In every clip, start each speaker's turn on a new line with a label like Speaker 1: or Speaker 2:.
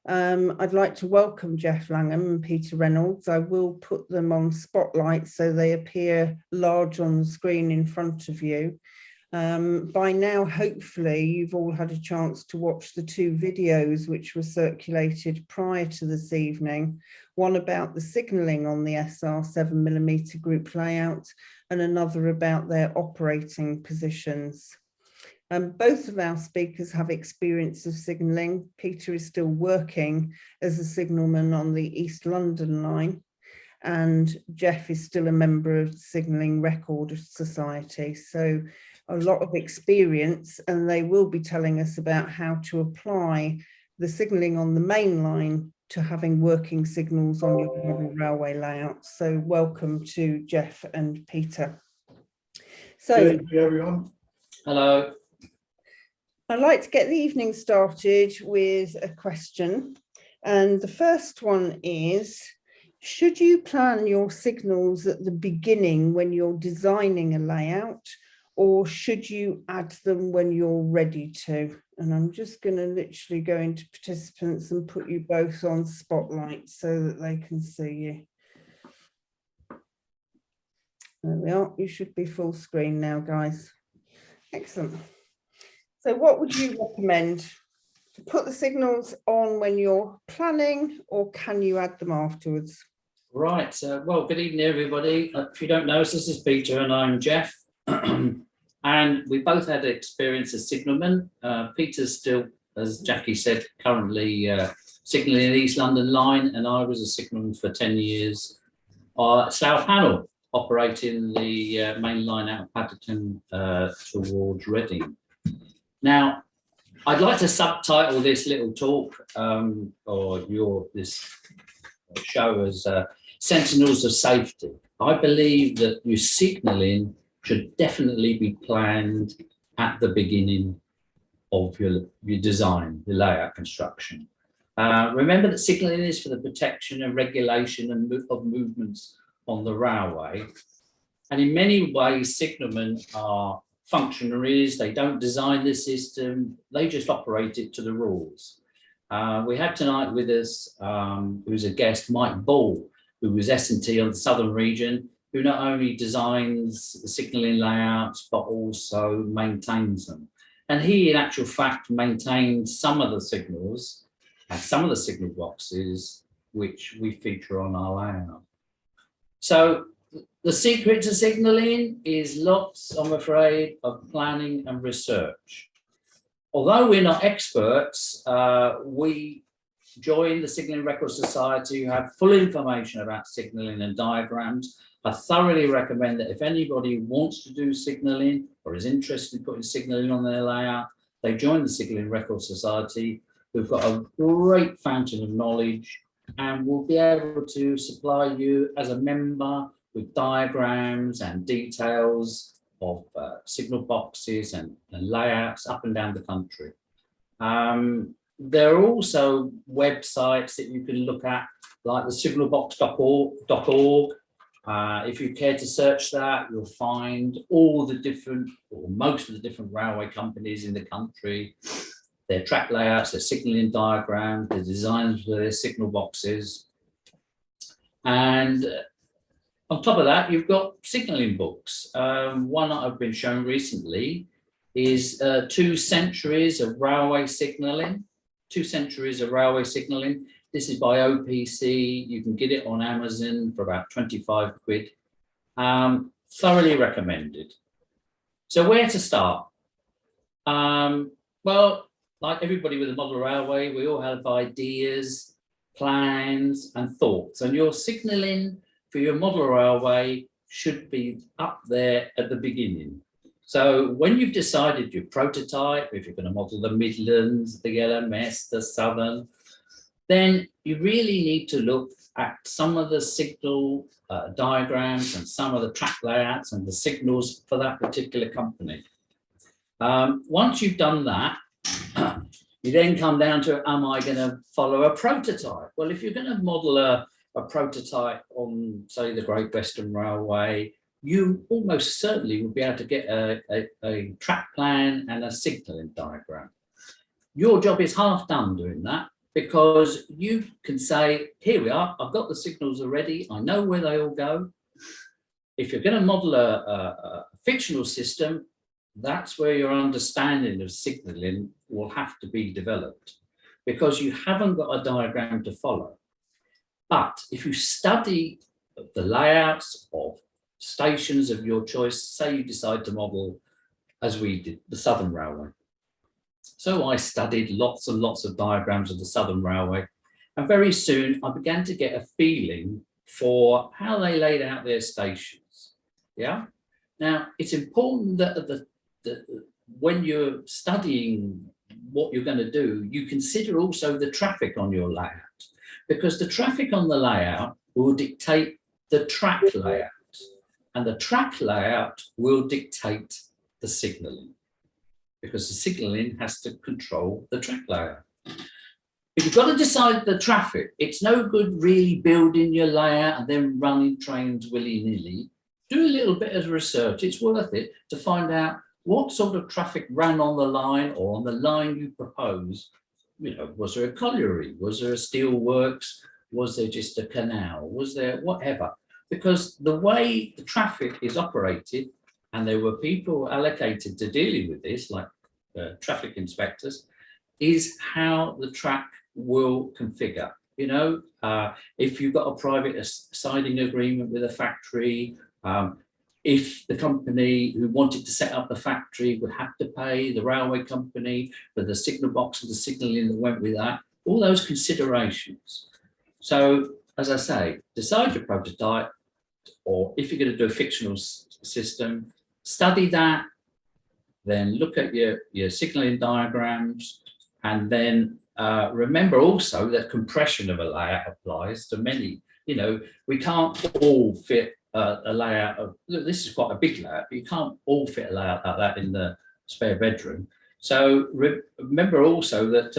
Speaker 1: I'd like to welcome Jeff Langham and Peter Reynolds. I will put them on spotlight so they appear large on the screen in front of you. By now, hopefully, you've all had a chance to watch the two videos which were circulated prior to this evening, one about the signalling on the SR 7mm group layout and another about their operating positions. Both of our speakers have experience of signalling. Peter is still working as a signalman on the East London line, and Jeff is still a member of the Signalling Record Society. So a lot of experience, and they will be telling us about how to apply the signalling on the main line to having working signals on your model railway layout. So welcome to Jeff and Peter. So,
Speaker 2: thank you, everyone.
Speaker 3: Hello.
Speaker 1: I'd like to get the evening started with a question. And the first one is, should you plan your signals at the beginning when you're designing a layout, or should you add them when you're ready to? And I'm just going to literally go into participants and put you both on spotlight so that they can see you. There we are. You should be full screen now, guys. Excellent. So what would you recommend? To put the signals on when you're planning, or can you add them afterwards?
Speaker 3: Right. Well, good evening, everybody. If you don't know us, this is Peter and I'm Jeff. And we both had experience as signalmen. Peter's still, as Jackie said, currently signalling the East London line, and I was a signalman for 10 years at Slough Panel, operating the main line out of Paddington towards Reading. Now, I'd like to subtitle this little talk or this show as Sentinels of Safety. I believe that your signalling should definitely be planned at the beginning of your design, the layout construction. Remember that signalling is for the protection and regulation of movements on the railway. And in many ways, signalmen are functionaries. They don't design the system, they just operate it to the rules. We have tonight with us, who's a guest, Mike Ball, who was S&T on the Southern region, who not only designs the signalling layouts, but also maintains them. And he, in actual fact, maintains some of the signals and some of the signal boxes, which we feature on our layout. So the secret to signalling is lots, I'm afraid, of planning and research. Although we're not experts, we join the Signalling Record Society, who have full information about signalling and diagrams. I thoroughly recommend that if anybody wants to do signalling or is interested in putting signalling on their layout, they join the Signalling Record Society. We've got a great fountain of knowledge, and we'll be able to supply you as a member with diagrams and details of signal boxes and layouts up and down the country. There are also websites that you can look at, like the signalbox.org. If you care to search that, you'll find all the different, or most of the different railway companies in the country, their track layouts, their signalling diagrams, their designs for their signal boxes. And on top of that, you've got signalling books. One that I've been shown recently is 2 Centuries of Railway Signalling. 2 Centuries of Railway Signalling. This is by OPC. You can get it on Amazon for about 25 quid. Thoroughly recommended. So where to start? Well, like everybody with a model railway, we all have ideas, plans and thoughts. And your signalling for your model railway should be up there at the beginning. So when you've decided your prototype, if you're going to model the Midlands, the LMS, the Southern, then you really need to look at some of the signal diagrams and some of the track layouts and the signals for that particular company. Once you've done that, you then come down to, am I going to follow a prototype? Well, if you're going to model a prototype on, say, the Great Western Railway, you almost certainly will be able to get a track plan and a signalling diagram. Your job is half done doing that. because you can say, here we are, I've got the signals already, I know where they all go. If you're going to model a fictional system, that's where your understanding of signaling will have to be developed, because you haven't got a diagram to follow. But if you study the layouts of stations of your choice, say you decide to model, as we did, the Southern Railway. So I studied lots and lots of diagrams of the Southern Railway, and very soon I began to get a feeling for how they laid out their stations. Yeah. Now it's important that when you're studying what you're going to do, you consider also the traffic on your layout, because the traffic on the layout will dictate the track layout, and the track layout will dictate the signalling, because the signalling has to control the track layout. If you've got to decide the traffic, it's no good really building your layout and then running trains willy-nilly. Do a little bit of research. It's worth it to find out what sort of traffic ran on the line, or on the line you propose. You know, was there a colliery? Was there a steel works? Was there just a canal? Was there whatever? Because the way the traffic is operated, and there were people allocated to dealing with this, like traffic inspectors, is how the track will configure. You know, if you've got a private siding agreement with a factory, if the company who wanted to set up the factory would have to pay the railway company for the signal box and the signalling that went with that, all those considerations. So, as I say, decide your prototype, or if you're going to do a fictional system, study that, then look at your signalling diagrams, and then remember also that compression of a layout applies to many. You know, we can't all fit a layout of, this is quite a big layout, but you can't all fit a layout like that in the spare bedroom. So remember also that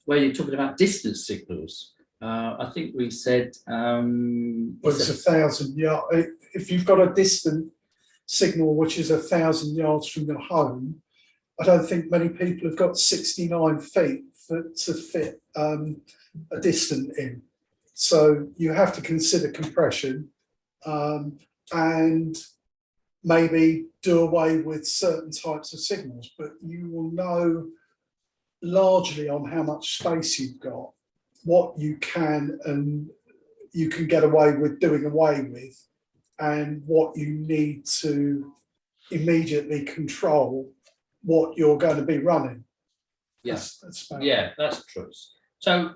Speaker 3: where you're talking about distance signals, I think we said well,
Speaker 2: it's 1,000 yards. If you've got a distant signal which is 1,000 yards from your home, I don't think many people have got 69 feet to fit a distant in. So you have to consider compression, and maybe do away with certain types of signals, but you will know largely on how much space you've got, what you can and you can get away with doing away with, and what you need to immediately control what you're going to be running.
Speaker 3: Yes,
Speaker 2: yeah,
Speaker 3: that's true. So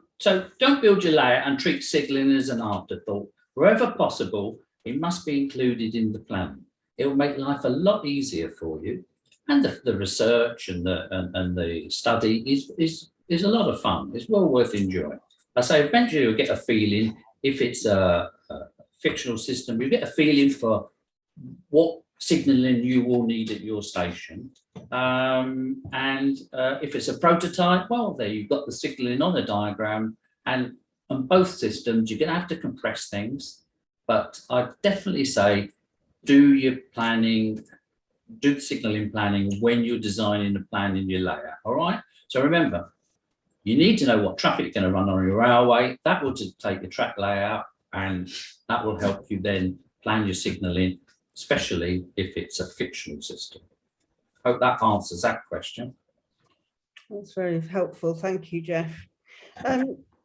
Speaker 3: don't build your layout and treat signalling as an afterthought. Wherever possible, it must be included in the plan. It will make life a lot easier for you, and the research and the study is a lot of fun. It's well worth enjoying. I say eventually you'll get a feeling, if it's a fictional system, you get a feeling for what signalling you will need at your station. And if it's a prototype, well, there you've got the signalling on a diagram, and on both systems, you're going to have to compress things. But I'd definitely say do your planning, do the signalling planning when you're designing the plan in your layout. All right. So remember, you need to know what traffic you're going to run on your railway. That will take your track layout, and that will help you then plan your signalling, especially if it's a fictional system. Hope that answers that question.
Speaker 1: That's very helpful. Thank you, Jeff.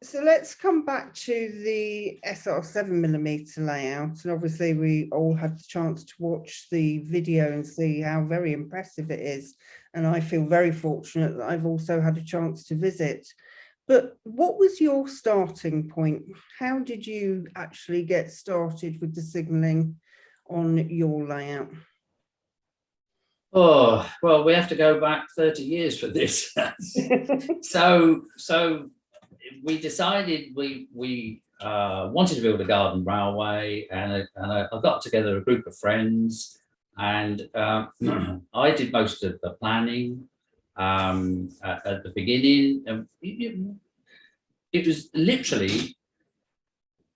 Speaker 1: So let's come back to the SR 7mm layout. And obviously we all had the chance to watch the video and see how very impressive it is. And I feel very fortunate that I've also had a chance to visit. But what was your starting point? How did you actually get started with the signalling on your layout?
Speaker 3: Oh, well, we have to go back 30 years for this. So we decided we wanted to build a garden railway, and I got together a group of friends, and I did most of the planning at the beginning. It was literally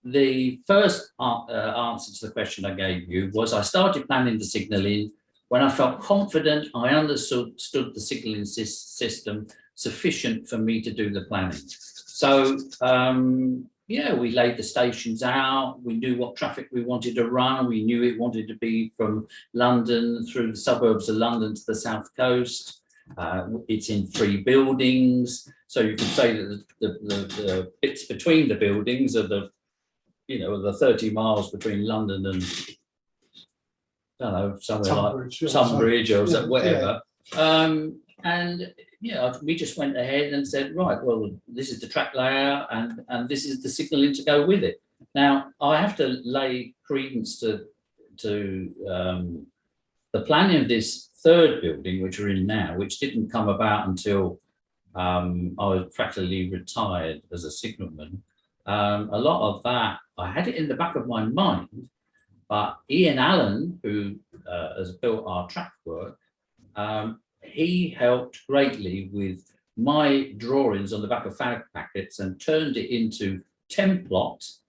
Speaker 3: the first answer to the question I gave you was I started planning the signalling when I felt confident I understood the signalling system sufficient for me to do the planning. So, yeah, we laid the stations out. We knew what traffic we wanted to run. We knew it wanted to be from London through the suburbs of London to the south coast. It's in 3 buildings. So you can say that the bits between the buildings are the, you know, the 30 miles between London and, I don't know, somewhere like Tunbridge or
Speaker 2: Yeah,
Speaker 3: whatever. And yeah, we just went ahead and said, right, well, this is the track layout and this is the signalling to go with it. Now, I have to lay credence to the planning of this 3rd building, which we're in now, which didn't come about until I was practically retired as a signalman. A lot of that, I had it in the back of my mind, but Ian Allen, who has built our track work, he helped greatly with my drawings on the back of fag packets and turned it into template,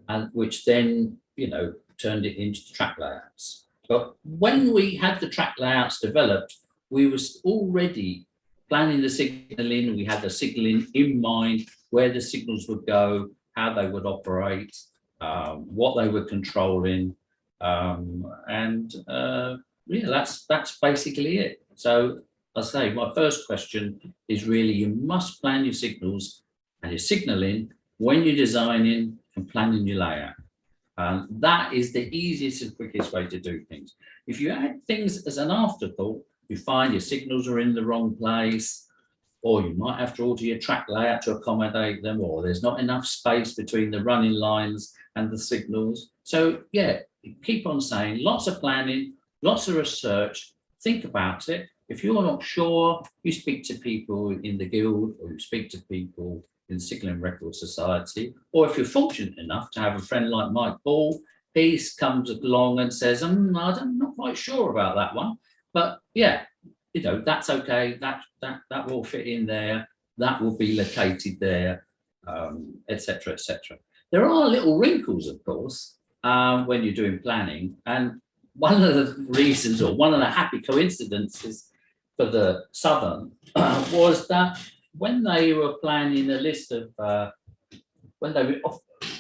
Speaker 3: and which then, you know, turned it into the track layouts. But when we had the track layouts developed, we were already planning the signalling. We had the signalling in mind, where the signals would go, how they would operate, what they were controlling, yeah, that's basically it. So I say my first question is really, you must plan your signals and your signalling when you're designing and planning your layout. That is the easiest and quickest way to do things. If you add things as an afterthought, you find your signals are in the wrong place, or you might have to alter your track layout to accommodate them, or there's not enough space between the running lines and the signals. So yeah, keep on saying, lots of planning, lots of research, think about it. If you're not sure, you speak to people in the guild, or you speak to people in the Signalling Record Society, or if you're fortunate enough to have a friend like Mike Ball, he comes along and says, I'm not quite sure about that one, but yeah, you know, that's okay, that will fit in there, that will be located there, etc., etc. There are little wrinkles, of course, when you're doing planning, and one of the reasons, or one of the happy coincidences for the Southern was that when they were planning a list of, when they were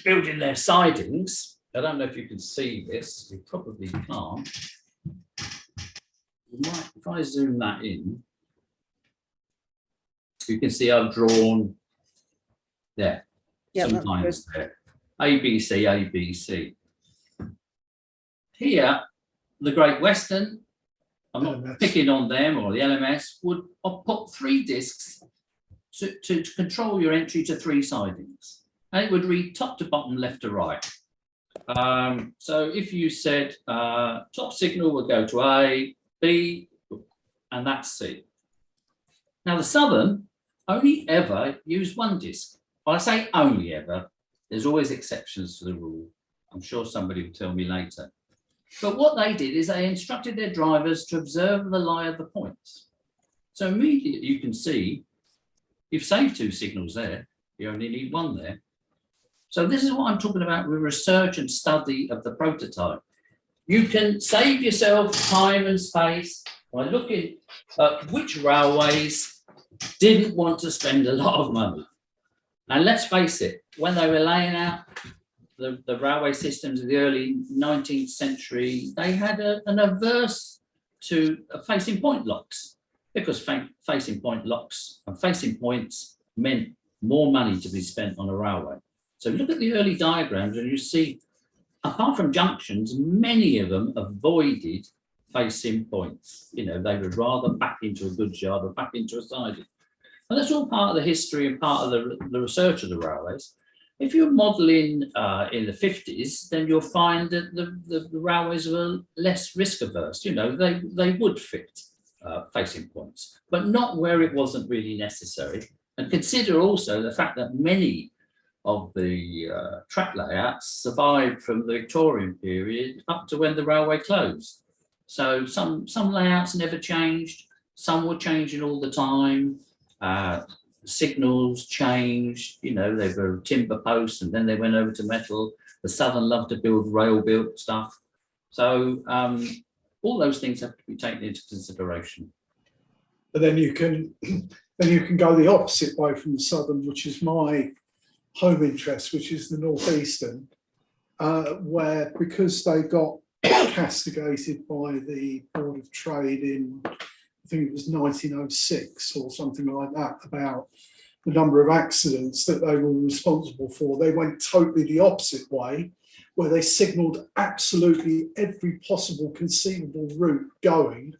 Speaker 3: building their sidings, I don't know if you can see this, you probably can't. You might, if I zoom that in, you can see I've drawn there, some lines there, ABC, ABC. Here, the Great Western, I'm not picking on them, or the LMS, would put 3 discs to control your entry to 3 sidings. And it would read top to bottom, left to right. So if you said top signal would go to A, B, and that's C. Now the Southern only ever use 1 disc. Well, I say only ever, there's always exceptions to the rule. I'm sure somebody will tell me later. But what they did is they instructed their drivers to observe the lie of the points. So immediately you can see, you've saved 2 signals there, you only need 1 there. So this is what I'm talking about with research and study of the prototype. You can save yourself time and space by looking at which railways didn't want to spend a lot of money. And let's face it, when they were laying out the railway systems of the early 19th century, they had an averse to facing point locks, because facing point locks and facing points meant more money to be spent on a railway. So look at the early diagrams and you see, apart from junctions, many of them avoided facing points. You know, they would rather back into a goods yard or back into a siding. And that's all part of the history and part of the research of the railways. If you're modelling in the 50s, then you'll find that the railways were less risk averse. You know, they would fit facing points, but not where it wasn't really necessary. And consider also the fact that many of the track layouts survived from the Victorian period up to when the railway closed. So some layouts never changed, some were changing all the time. Signals changed, you know, they were timber posts and then they went over to metal. The Southern loved to build rail built stuff. So all those things have to be taken into consideration.
Speaker 2: But then you can Then you can go the opposite way from the southern, which is my home interest, which is the Northeastern, where because they got castigated by the Board of Trade in, I think it was 1906 or something like that, about the number of accidents that they were responsible for. They went totally the opposite way, where they signalled absolutely every possible conceivable route going.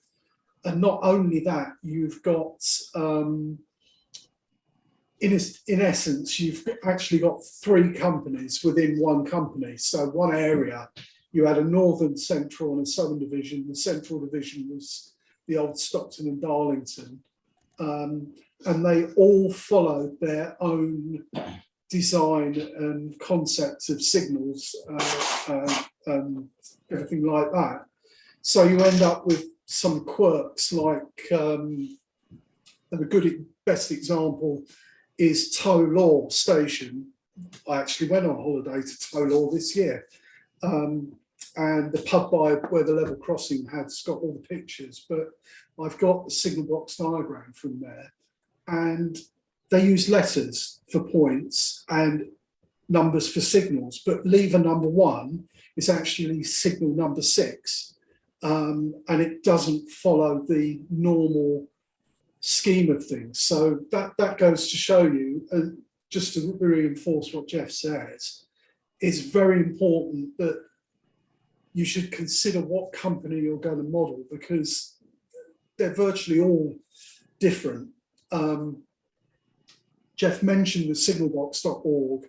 Speaker 2: And not only that, you've got, in essence, you've actually got 3 companies within one company. So one area, you had a northern, central and a southern division. The central division was the old Stockton and Darlington. And they all followed their own design and concepts of signals, everything like that. So you end up with some quirks like, and the best example is Tow Law Station. I actually went on holiday to Tow Law this year. And the pub by where the level crossing has got all the pictures, but I've got the signal box diagram from there. And they use letters for points and numbers for signals, but lever number 1 is actually signal number 6. And it doesn't follow the normal scheme of things. So that goes to show you, and just to reinforce what Jeff says, it's very important that you should consider what company you're going to model, because they're virtually all different. Jeff mentioned the signalbox.org.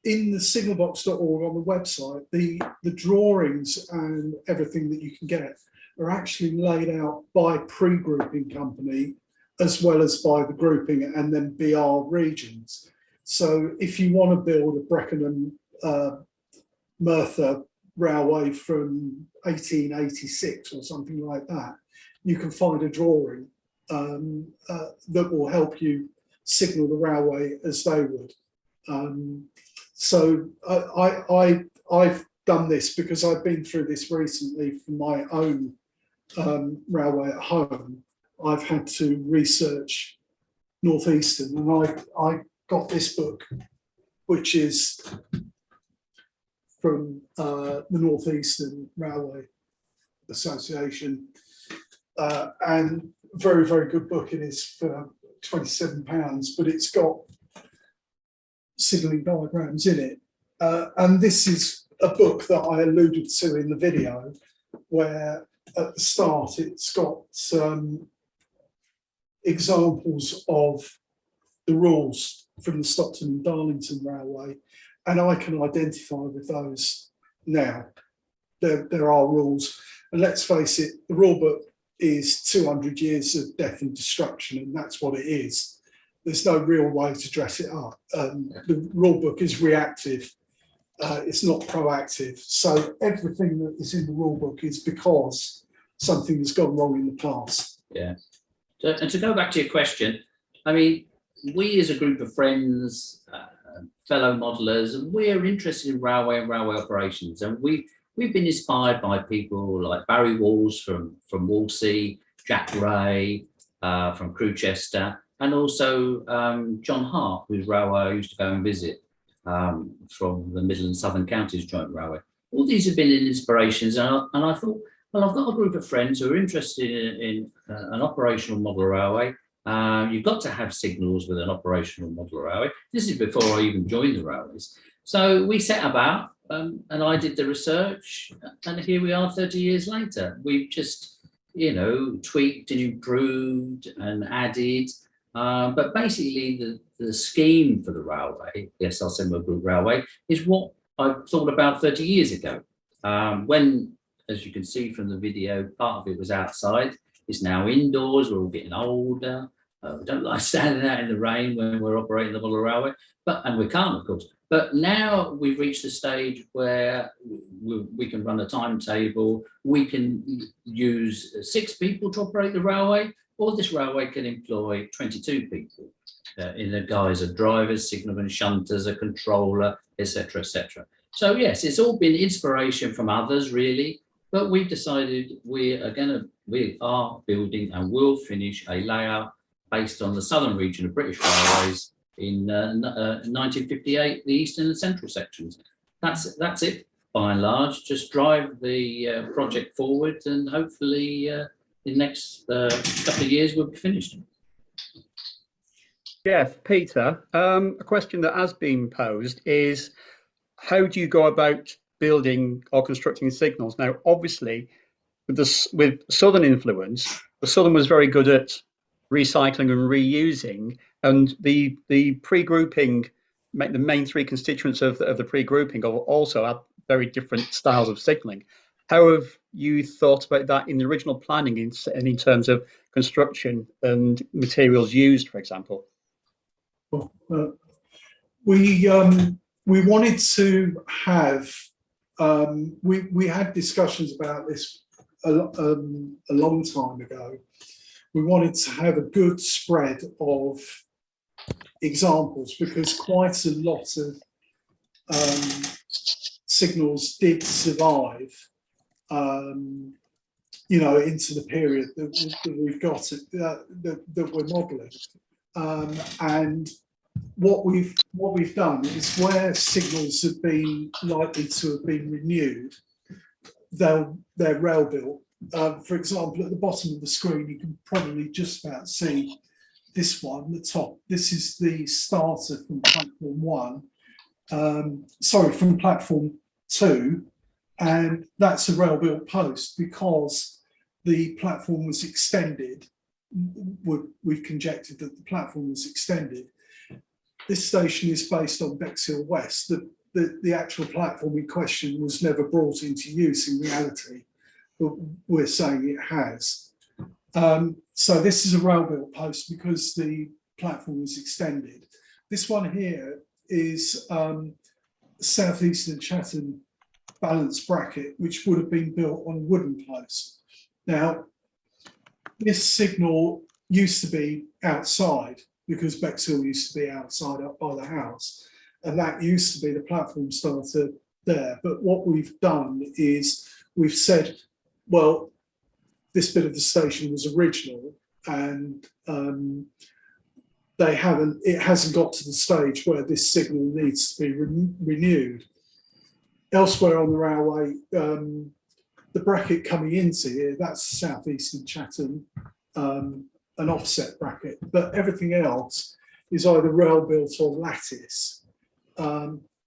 Speaker 2: In the signalbox.org on the website, the drawings and everything that you can get are actually laid out by pre-grouping company as well as by the grouping and then BR regions. So if you want to build a Brecon and Merthyr railway from 1886 or something like that, you can find a drawing that will help you signal the railway as they would. So I've done this because I've been through this recently for my own railway at home. I've had to research Northeastern, and I got this book, which is from the Northeastern Railway Association, and very, very good book. It is for £27, but it's got signalling diagrams in it. And this is a book that I alluded to in the video, where at the start it's got examples of the rules from the Stockton and Darlington Railway, and I can identify with those now. There are rules, and let's face it, the rule book is 200 years of death and destruction, and that's what it is. There's no real way to dress it up. The rule book is reactive, it's not proactive. So everything that is in the rule book is because something has gone wrong in the past.
Speaker 3: Yeah. So, and to go back to your question, I mean, we as a group of friends, fellow modelers, we're interested in railway and railway operations, and we've been inspired by people like Barry Walls from Walsey, Jack Ray from Crewchester, and also John Hart, whose railway I used to go and visit from the Middle and Southern Counties Joint Railway. All these have been inspirations, and I thought, well, I've got a group of friends who are interested in an operational model railway. You've got to have signals with an operational model railway. This is before I even joined the railways. So we set about, and I did the research, and here we are 30 years later. We've just, tweaked and improved and added. But basically, the scheme for the railway, the SR Semwell Group Railway, is what I thought about 30 years ago. When, as you can see from the video, part of it was outside. It's now indoors. We're all getting older. We don't like standing out in the rain when we're operating the model railway, and we can't, of course. But now we've reached the stage where we can run a timetable. We can use 6 people to operate the railway, or this railway can employ 22 people in the guise of drivers, signalmen, shunters, a controller, etc., etc. So yes, it's all been inspiration from others, really. But we've decided we are building and will finish a layout based on the southern region of British Railways in 1958, the eastern and central sections. That's it by and large. Just drive the project forward, and hopefully in the next couple of years we'll be finished.
Speaker 4: Jeff, Peter, a question that has been posed is, how do you go about building or constructing signals? Now, obviously, with Southern influence, the Southern was very good at recycling and reusing, and the pre-grouping, the main three constituents of the pre-grouping also have very different styles of signalling. How have you thought about that in the original planning in terms of construction and materials used, for example?
Speaker 2: We wanted to have, we had discussions about this a long time ago. We wanted to have a good spread of examples, because quite a lot of signals did survive, you know, into the period that we've got that we're modelling. And what we've done is, where signals have been likely to have been renewed, they're rail built. For example, at the bottom of the screen, you can probably just about see this one, the top. This is the starter from platform 1, sorry, from platform 2, and that's a rail built post because the platform was extended. We've conjectured that the platform was extended. This station is based on Bexhill West. The actual platform in question was never brought into use in reality, but we're saying it has. So this is a rail built post because the platform was extended. This one here is Southeastern Chatham balance bracket, which would have been built on a wooden post. Now, this signal used to be outside, because Bexhill used to be outside up by the house, and that used to be the platform starter there. But what we've done is we've said, well, this bit of the station was original, and it hasn't got to the stage where this signal needs to be renewed. Elsewhere on the railway, the bracket coming into here, that's Southeastern Chatham, an offset bracket, but everything else is either rail built or lattice,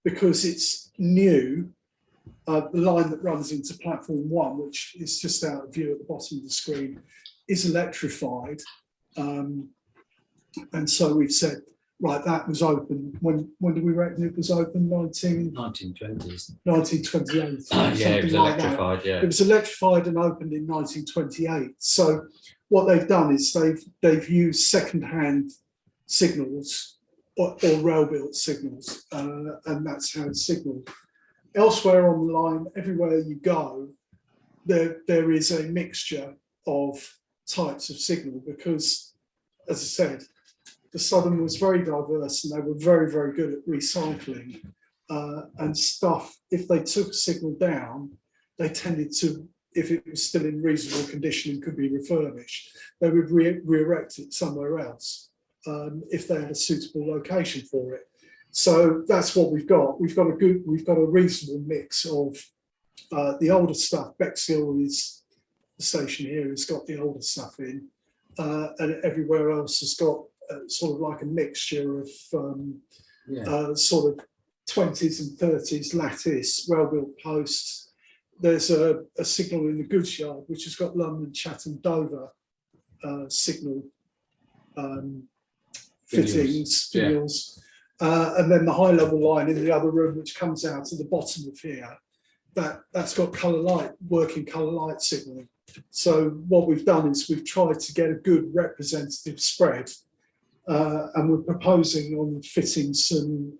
Speaker 2: because it's new. The line that runs into platform 1, which is just out of view at the bottom of the screen, is electrified, and so we've said, right, that was open. When do we reckon it was open?
Speaker 3: 1920s.
Speaker 2: 1928.
Speaker 3: Yeah, it was electrified. Yeah,
Speaker 2: it was electrified and opened in 1928. So what they've done is they've used second-hand signals or rail-built signals, and that's how it's signalled. Elsewhere on the line, everywhere you go, there is a mixture of types of signal, because, as I said, the Southern was very diverse, and they were very, very good at recycling and stuff. If they took a signal down, they tended to, if it was still in reasonable condition and could be refurbished, they would re-erect it somewhere else if they had a suitable location for it. So that's what we've got. We've got a reasonable mix of the older stuff. Bexhill is the station here has got the older stuff in, and everywhere else has got sort of like a mixture of sort of 20s and 30s lattice rail-built posts. There's a signal in the goods yard which has got London, Chatham, Dover signal fittings, finials. And then the high-level line in the other room, which comes out at the bottom of here, that's got colour light, working colour light signalling. So what we've done is we've tried to get a good representative spread, and we're proposing on fitting some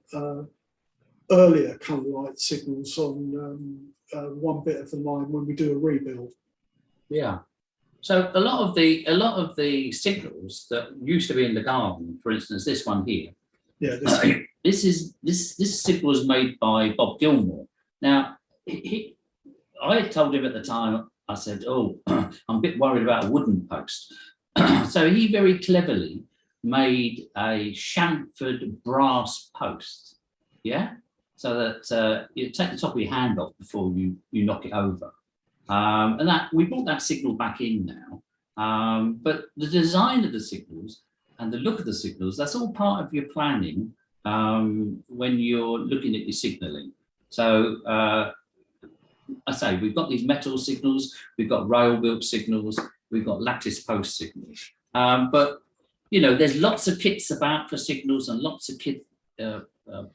Speaker 2: earlier colour light signals on one bit of the line when we do a rebuild.
Speaker 3: Yeah. So a lot of the signals that used to be in the garden, for instance, this one here.
Speaker 2: Yeah.
Speaker 3: This signal was made by Bob Gilmore. Now, I told him at the time, I said, "Oh, I'm a bit worried about a wooden post." So he very cleverly made a chamfered brass post, yeah, so that you take the top of your hand off before you knock it over. And that we brought that signal back in now, but the design of the signals and the look of the signals, that's all part of your planning when you're looking at your signalling. So I say we've got these metal signals, we've got rail built signals, we've got lattice post signals, but you know, there's lots of kits about for signals and lots of kit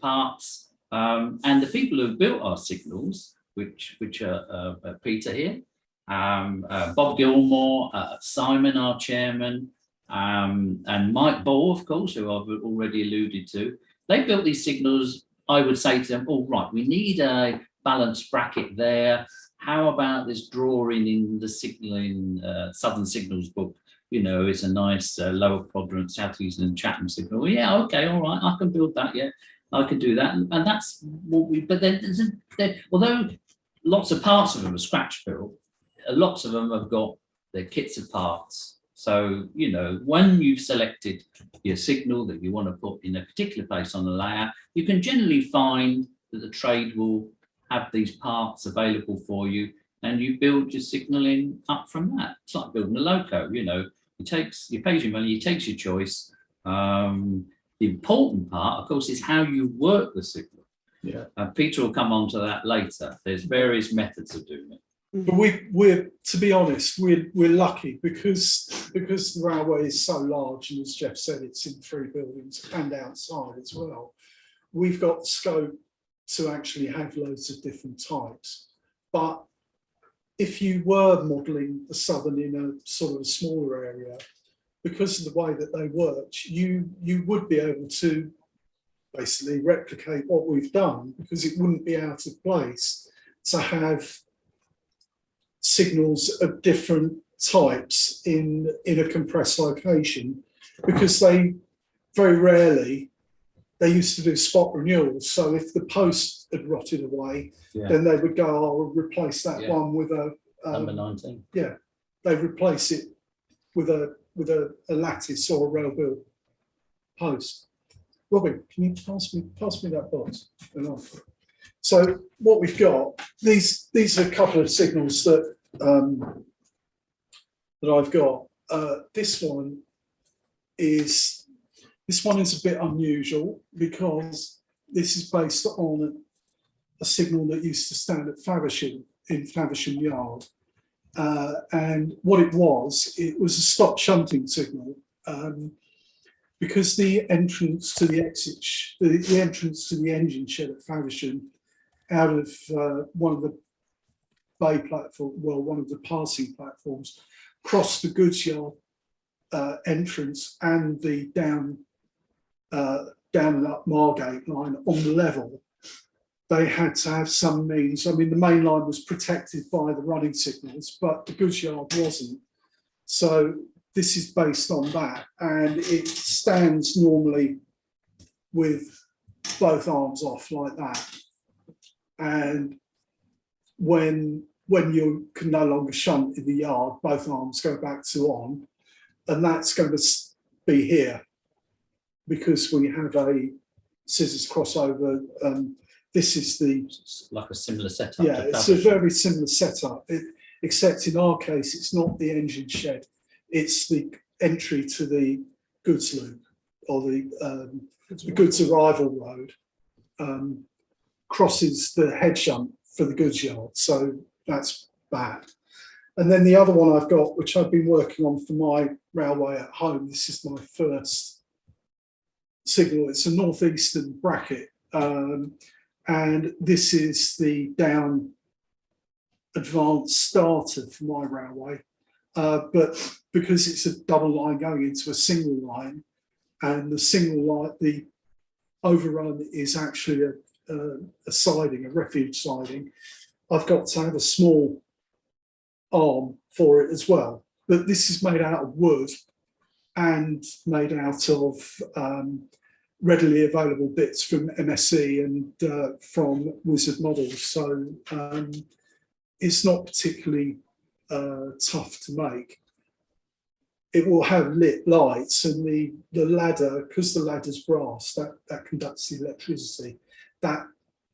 Speaker 3: parts, and the people who built our signals, which are Peter here, Bob Gilmore, Simon, our chairman, and Mike Ball, of course, who I've already alluded to. They built these signals. I would say to them, "All right, we need a balanced bracket there. How about this drawing in the signaling Southern Signals book? You know, it's a nice lower quadrant Southeastern Chatham signal. Yeah, okay, all right, I can build that. Yeah, I can do that." And that's what we. But then, although lots of parts of them are scratch built, lots of them have got their kits of parts. So, you know, when you've selected your signal that you want to put in a particular place on the layout, you can generally find that the trade will have these parts available for you, and you build your signalling up from that. It's like building a loco, you know, you pay your money, you take your choice. The important part, of course, is how you work the signal.
Speaker 2: Yeah.
Speaker 3: Peter will come on to that later. There's various methods of doing it.
Speaker 2: But we're to be honest, we're lucky because the railway is so large, and as Jeff said, it's in 3 buildings and outside as well. We've got scope to actually have loads of different types. But if you were modelling the Southern in a sort of a smaller area, because of the way that they worked, you would be able to basically replicate what we've done, because it wouldn't be out of place to have signals of different types in a compressed location, because they very rarely, they used to do spot renewals. So if the post had rotted away, then they would go, "I'll replace that one with a
Speaker 3: number 19."
Speaker 2: Yeah, they replace it with a lattice or a rail built post. Robin, can you pass me that box? So what we've got, these are a couple of signals that I've got. This one is a bit unusual, because this is based on a signal that used to stand at Faversham, in Faversham Yard. And what it was a stop shunting signal, because the entrance to the exit, the entrance to the engine shed at Faversham, out of one of the bay platform, well, one of the passing platforms, crossed the goods yard entrance and the down and up Margate line on the level. They had to have some means. I mean, the main line was protected by the running signals, but the goods yard wasn't. So this is based on that, and it stands normally with both arms off like that. And when you can no longer shunt in the yard, both arms go back to on, and that's going to be here, because we have a scissors crossover. This is
Speaker 3: It's like a similar setup.
Speaker 2: yeah, it's a very similar setup, except in our case, it's not the engine shed, it's the entry to the goods loop, or the goods arrival road, crosses the head shunt for the goods yard. So that's that. And then the other one I've got, which I've been working on for my railway at home, this is my first signal. It's a Northeastern bracket. And this is the down advanced starter for my railway. But because it's a double line going into a single line, and the single line, the overrun is actually a siding, a refuge siding, I've got to have a small arm for it as well. But this is made out of wood and made out of readily available bits from MSC and from Wizard Models. So it's not particularly tough to make. it will have lit lights, and the ladder, because the ladder's brass, that conducts the electricity, that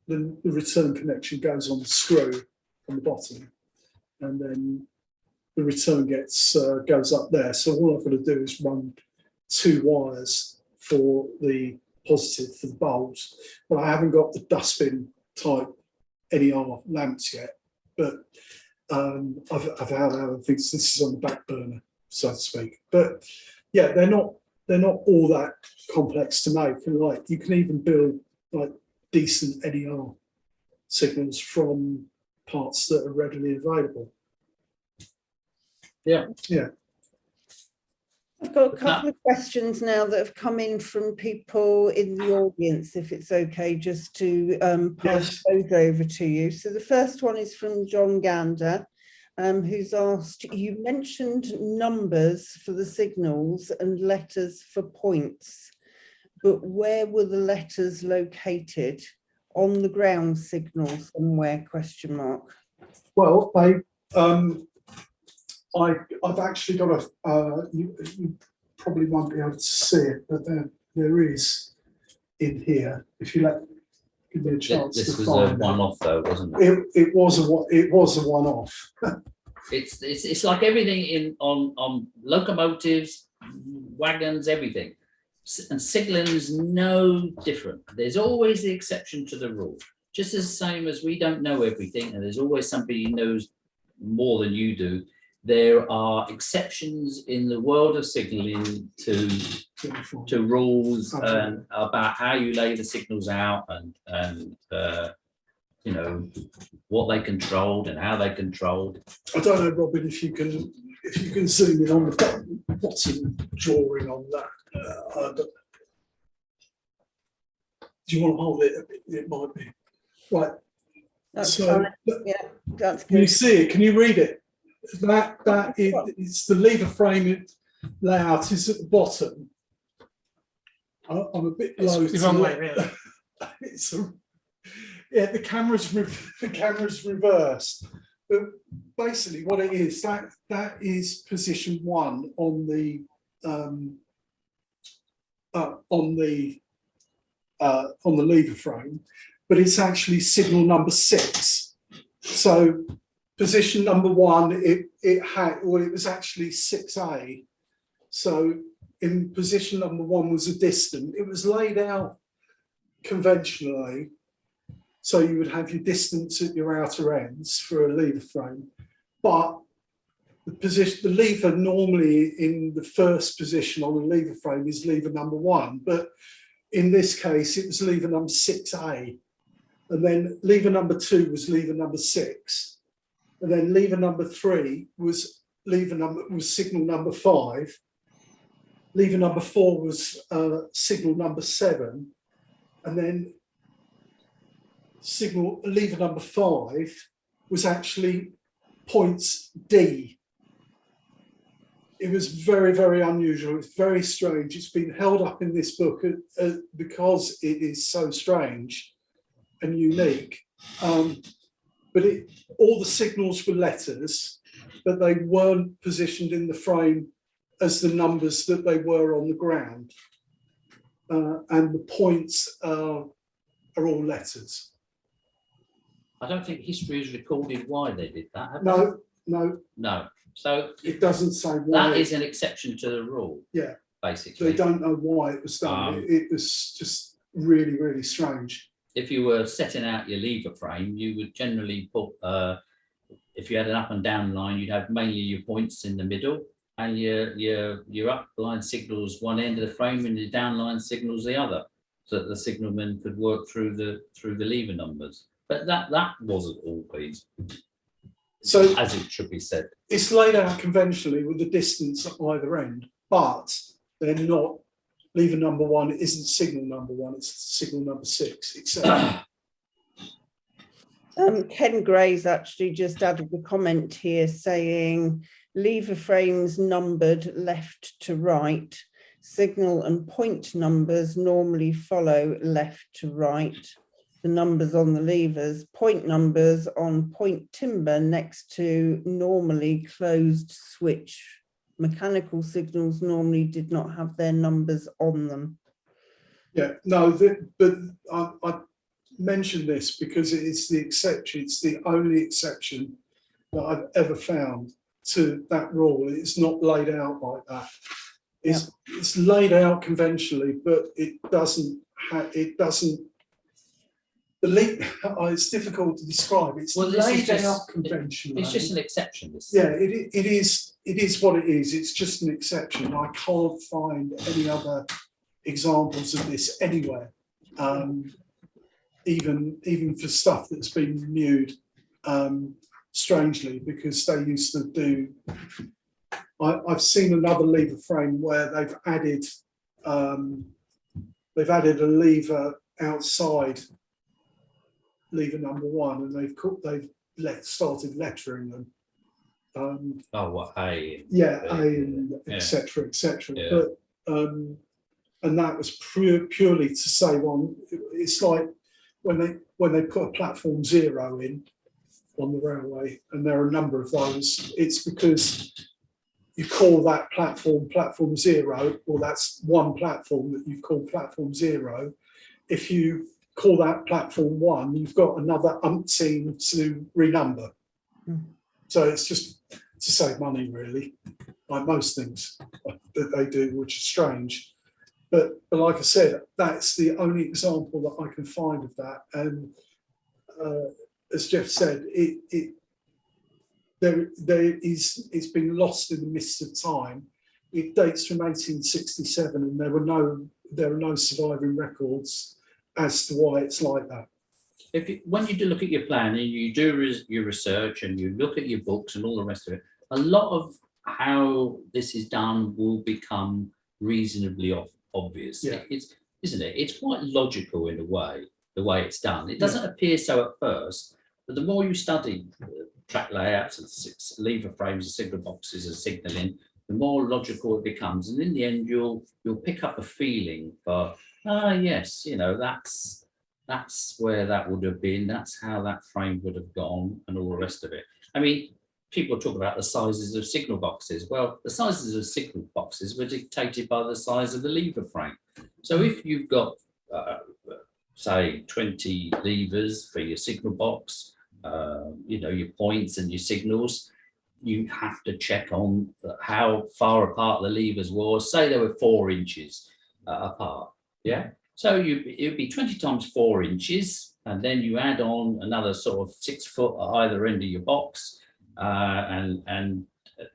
Speaker 2: the return connection goes on the screw on the bottom, and then the return goes up there. So all I've got to do is run 2 wires for the positive for the bulbs, but I haven't got the dustbin type NER lamps yet. But I've had other things. This is on the back burner, so to speak. But yeah, they're not all that complex to make. And like, you can even build like decent NER signals from parts that are readily available.
Speaker 3: Yeah.
Speaker 1: I've got a couple of questions now that have come in from people in the audience, if it's okay, just to pass those over to you. So the first one is from John Gander, who's asked, you mentioned numbers for the signals and letters for points, but where were the letters located? On the ground signal somewhere, question mark.
Speaker 2: Well, I've actually got you probably won't be able to see it, but there is in here. If you give me a chance.
Speaker 3: This
Speaker 2: to
Speaker 3: was
Speaker 2: find
Speaker 3: a one-off, though, wasn't it?
Speaker 2: It was a one-off.
Speaker 3: It's like everything on locomotives, wagons, everything. And signalling's no different. There's always the exception to the rule. Just the same as we don't know everything, and there's always somebody who knows more than you do. There are exceptions in the world of signalling to rules and about how you lay the signals out, and you know, what they controlled and how they controlled.
Speaker 2: I don't know, Robin, if you can zoom in on the bottom drawing on that. Do you want to hold it a bit? It might be right.
Speaker 1: That's
Speaker 2: so
Speaker 1: fine. Yeah, that's good.
Speaker 2: Can you see it? Can you read it? That is, it's the lever frame layout is at the bottom. I'm a bit low.
Speaker 5: It's the wrong way, really.
Speaker 2: Yeah, the camera's reversed. But basically, what it is, that is position 1 on the lever frame, but it's actually signal number 6. So position number 1, it was actually 6A. So in position number 1 was a distant. It was laid out conventionally. So you would have your distance at your outer ends for a lever frame, but the lever normally in the first position on a lever frame is lever number 1, but in this case it was lever number 6A, and then lever number 2 was lever number 6, and then lever number 3 was signal number 5, lever number 4 was signal number 7, and then lever number 5 was actually points D. It was very, very unusual. It's very strange. It's been held up in this book because it is so strange and unique. But all the signals were letters, but they weren't positioned in the frame as the numbers that they were on the ground. And the points are all letters.
Speaker 3: I don't think history has recorded why they did that. have
Speaker 2: No.
Speaker 3: No. So
Speaker 2: It doesn't say why.
Speaker 3: that is an exception to the rule.
Speaker 2: Yeah.
Speaker 3: Basically.
Speaker 2: They don't know why it was done. It was just really, really strange.
Speaker 3: If you were setting out your lever frame, you would generally put, if you had an up and down line, you'd have mainly your points in the middle, and your up line signals one end of the frame and your down line signals the other, so that the signalman could work through the lever numbers. But that wasn't always
Speaker 2: So
Speaker 3: as it should be said.
Speaker 2: it's laid out conventionally with the distance at either end, but they're not. Lever number 1 isn't signal number 1; it's signal number 6, etc.
Speaker 1: Ken Gray's actually just added a comment here saying lever frames numbered left to right. Signal and point numbers normally follow left to right. The numbers on the levers, point numbers on point timber next to normally closed switch Mechanical signals normally did not have their numbers on them.
Speaker 2: Yeah, no, but I mention this because it is the exception. It's the only exception that I've ever found to that rule. It's not laid out like that. It's laid out conventionally, but it doesn't. It's difficult to describe. It's laid out conventionally.
Speaker 3: It's just an exception.
Speaker 2: Yeah, it is what it is. It's just an exception. I can't find any other examples of this anywhere. Even for stuff that's been renewed, strangely, because they used to do. I've seen another lever frame where they've added a lever outside lever number one, and they've started lettering them.
Speaker 3: What A?
Speaker 2: Yeah, A and etc. etc.
Speaker 3: Yeah.
Speaker 2: But and that was purely to say, well, it's like when they put a platform 0 in on the railway, and there are a number of those. It's because you call that platform 0, or that's one platform that you've called platform 0. If you call that platform 1, you've got another umpteen to renumber. So it's just to save money, really, like most things that they do, which is strange. But like I said, that's the only example that I can find of that. And as Jeff said, it's been lost in the mist of time. It dates from 1867, and there are no surviving records as to why it's like that.
Speaker 3: When you do look at your plan and you do your research and you look at your books and all the rest of it, a lot of how this is done will become reasonably obvious.
Speaker 2: Yeah.
Speaker 3: Isn't it? It's quite logical in a way, the way it's done. It doesn't appear so at first, but the more you study track layouts and lever frames and signal boxes and signalling, the more logical it becomes. And in the end, you'll pick up a feeling for, yes, that's where that would have been. That's how that frame would have gone, and all the rest of it. I mean, people talk about the sizes of signal boxes. Well, the sizes of signal boxes were dictated by the size of the lever frame. So if you've got, say, 20 levers for your signal box, your points and your signals, you have to check on how far apart the levers were. Say they were 4 inches apart. Yeah. So it would be 20 times 4 inches, and then you add on another sort of 6 foot at either end of your box, and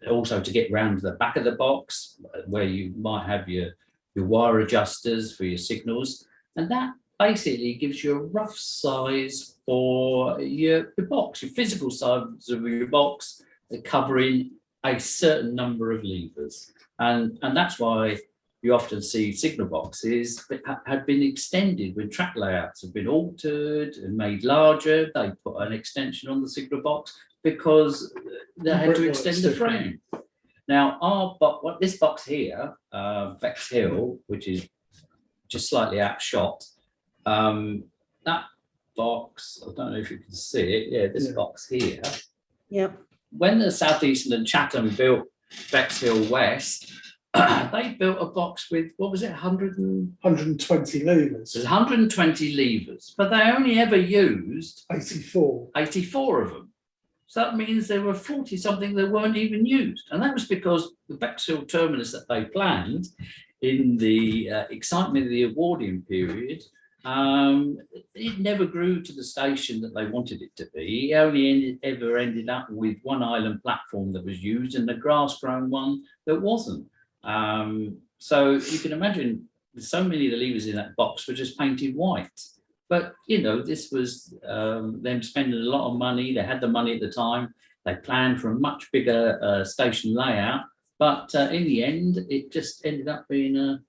Speaker 3: also to get round to the back of the box where you might have your wire adjusters for your signals, and that basically gives you a rough size for your box, your physical size of your box, covering a certain number of levers, and that's why you often see signal boxes that have been extended when track layouts have been altered and made larger. They put an extension on the signal box because they had to extend the frame. Now, this box here, Bex Hill, which is just slightly out of shot, that box, I don't know if you can see it. Yeah, this box here.
Speaker 1: Yeah.
Speaker 3: When the Southeastern and Chatham built Bex Hill West, they built a box with, what was it,
Speaker 2: 120 levers.
Speaker 3: There's 120 levers, but they only ever used
Speaker 2: 84
Speaker 3: of them. So that means there were 40 something that weren't even used. And that was because the Bexhill terminus that they planned in the excitement of the Edwardian period, it never grew to the station that they wanted it to be. It only ever ended up with one island platform that was used and the grass-grown one that wasn't. So you can imagine so many of the levers in that box were just painted white. But, this was them spending a lot of money. They had the money at the time. They planned for a much bigger station layout. But in the end, it just ended up being a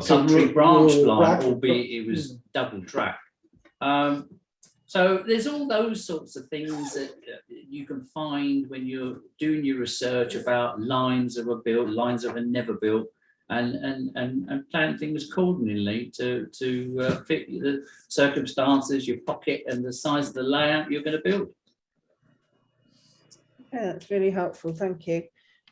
Speaker 3: country branch line, albeit it was double track. So there's all those sorts of things that you can find when you're doing your research about lines that were built, lines that were never built, and plan things accordingly to fit the circumstances, your pocket, and the size of the layout you're going to build.
Speaker 1: Yeah, that's really helpful. Thank you.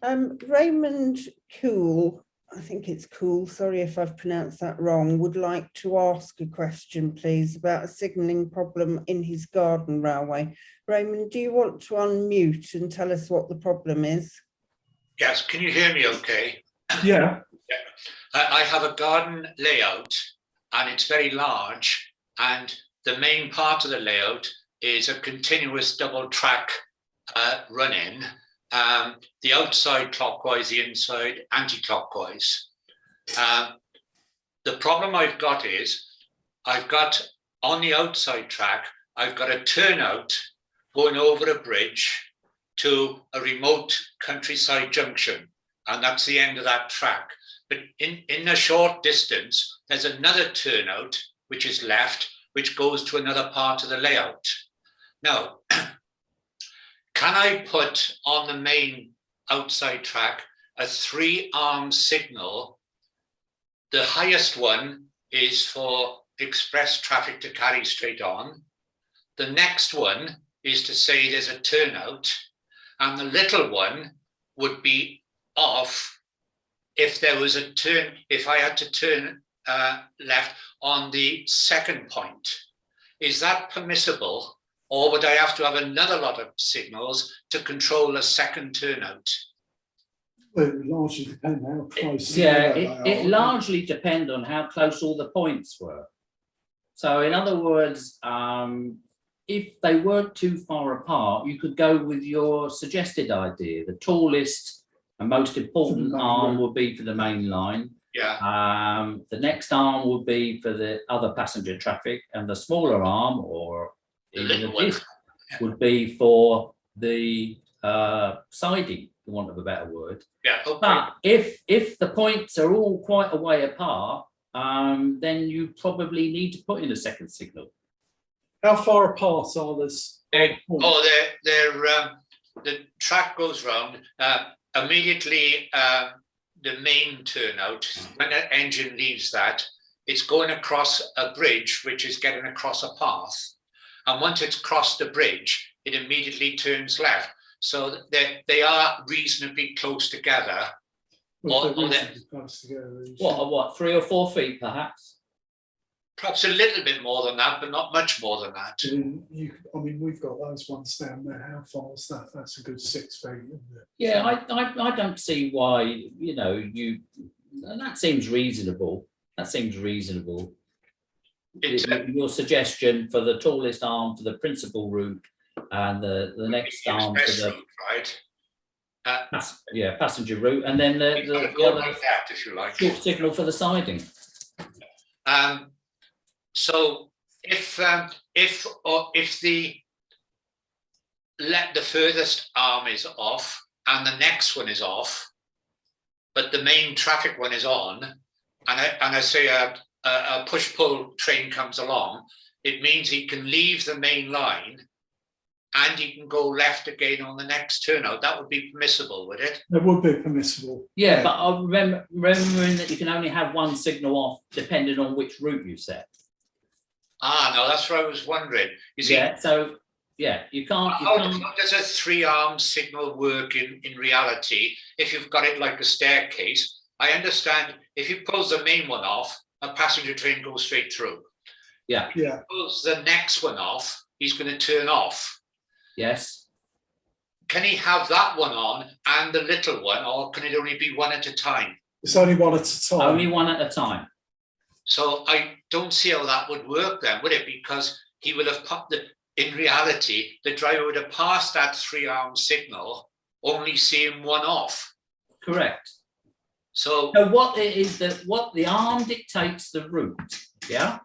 Speaker 1: Raymond Cool, I think it's Cool, sorry if I've pronounced that wrong, would like to ask a question, please, about a signalling problem in his garden railway. Raymond, do you want to unmute and tell us what the problem is?
Speaker 5: Yes, can you hear me okay?
Speaker 2: Yeah.
Speaker 5: I have a garden layout and it's very large, and the main part of the layout is a continuous double track run-in, the outside clockwise, the inside anti-clockwise. The problem I've got is, I've got on the outside track, I've got a turnout going over a bridge to a remote countryside junction, and that's the end of that track. But in a short distance, there's another turnout which is left, which goes to another part of the layout. Now, can I put on the main outside track a 3-arm signal? The highest one is for express traffic to carry straight on. The next one is to say there's a turnout, and the little one would be off if there was a turn, if I had to turn left on the second point. Is that permissible, or would I have to have another lot of signals to control a second turnout?
Speaker 2: Well, it would largely depend how close.
Speaker 3: Yeah,
Speaker 2: together they
Speaker 3: it
Speaker 2: are.
Speaker 3: largely depends on how close all the points were. So in other words, if they weren't too far apart, you could go with your suggested idea. The tallest and most important
Speaker 2: main
Speaker 3: arm
Speaker 2: route.
Speaker 3: would be for the main line.
Speaker 5: Yeah,
Speaker 3: The next arm would be for the other passenger traffic, and the smaller arm, or
Speaker 5: the
Speaker 3: even
Speaker 5: little
Speaker 3: the
Speaker 5: one.
Speaker 3: disc, would be for the siding, for want of a better word.
Speaker 5: Yeah, okay.
Speaker 3: But if the points are all quite a way apart, then you probably need to put in a second signal.
Speaker 2: How far apart are this?
Speaker 5: The track goes round immediately. The main turnout, when the engine leaves that, it's going across a bridge, which is getting across a path. And once it's crossed the bridge, it immediately turns left. So they are reasonably close together.
Speaker 2: Well,
Speaker 5: Or
Speaker 2: they're reasonably close together,
Speaker 3: What, 3 or 4 feet perhaps?
Speaker 5: Perhaps a little bit more than that, but not much more than that.
Speaker 2: I mean, we've got those ones down there. How far is that? That's a good 6 feet, isn't it?
Speaker 3: Yeah, I don't see why, you know, that seems reasonable. That seems reasonable. Your suggestion for the tallest arm for the principal route and the next arm for the
Speaker 5: right.
Speaker 3: passenger route, and then the
Speaker 5: go
Speaker 3: other
Speaker 5: like that, if you like.
Speaker 3: short signal for the siding.
Speaker 5: So if the furthest arm is off and the next one is off, but the main traffic one is on, and I say a push-pull train comes along, it means he can leave the main line and he can go left again on the next turnout. That would be permissible, would it?
Speaker 2: It would be permissible.
Speaker 3: Yeah, but I'm remembering that you can only have one signal off depending on which route you set.
Speaker 5: No, that's what I was wondering. You see,
Speaker 3: Yeah, so yeah, you can't.
Speaker 5: How does a 3-arm signal work in reality if you've got it like a staircase? I understand if he pulls the main one off, a passenger train goes straight through.
Speaker 3: Yeah.
Speaker 5: If he pulls the next one off, he's going to turn off.
Speaker 3: Yes.
Speaker 5: Can he have that one on and the little one, or can it only be one at a time?
Speaker 2: It's only one at a time.
Speaker 3: Only one at a time.
Speaker 5: So I don't see how that would work then, would it? Because he would have put in reality, the driver would have passed that 3-arm signal, only seeing one off.
Speaker 3: Correct.
Speaker 5: So
Speaker 3: what it is that what the arm dictates the route. Yeah.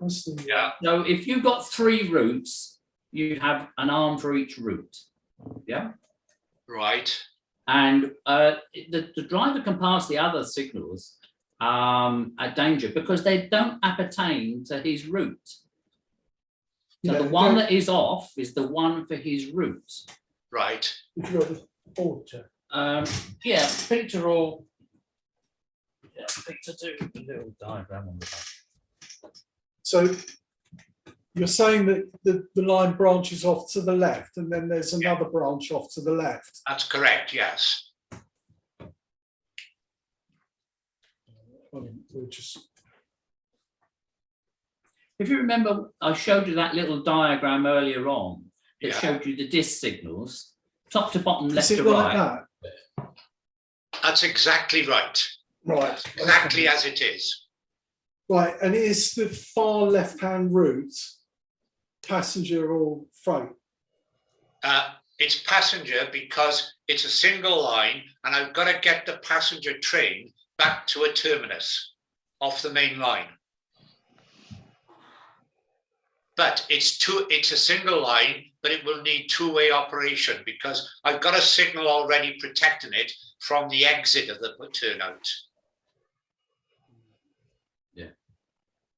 Speaker 5: yeah.
Speaker 3: So if you've got 3 routes, you have an arm for each route. Yeah.
Speaker 5: Right.
Speaker 3: And the driver can pass the other signals at danger because they don't appertain to his route. So the one that is off is the one for his route.
Speaker 5: Right.
Speaker 2: If you've got the board,
Speaker 3: Yeah, Peter or Peter do a little diagram on the back.
Speaker 2: So you're saying that the line branches off to the left and then there's another branch off to the left.
Speaker 5: That's correct, yes.
Speaker 2: We'll just,
Speaker 3: If you remember, I showed you that little diagram earlier on that
Speaker 5: Yeah.
Speaker 3: showed you the disk signals, top to bottom, left
Speaker 2: is
Speaker 3: to
Speaker 2: it like
Speaker 3: right.
Speaker 2: that?
Speaker 5: That's exactly right.
Speaker 2: Right.
Speaker 5: Exactly
Speaker 2: okay.
Speaker 5: as it is.
Speaker 2: Right, and is the far left-hand route passenger or freight?
Speaker 5: It's passenger because it's a single line and I've got to get the passenger train back to a terminus off the main line. But it's a single line, but it will need two-way operation because I've got a signal already protecting it from the exit of the turnout.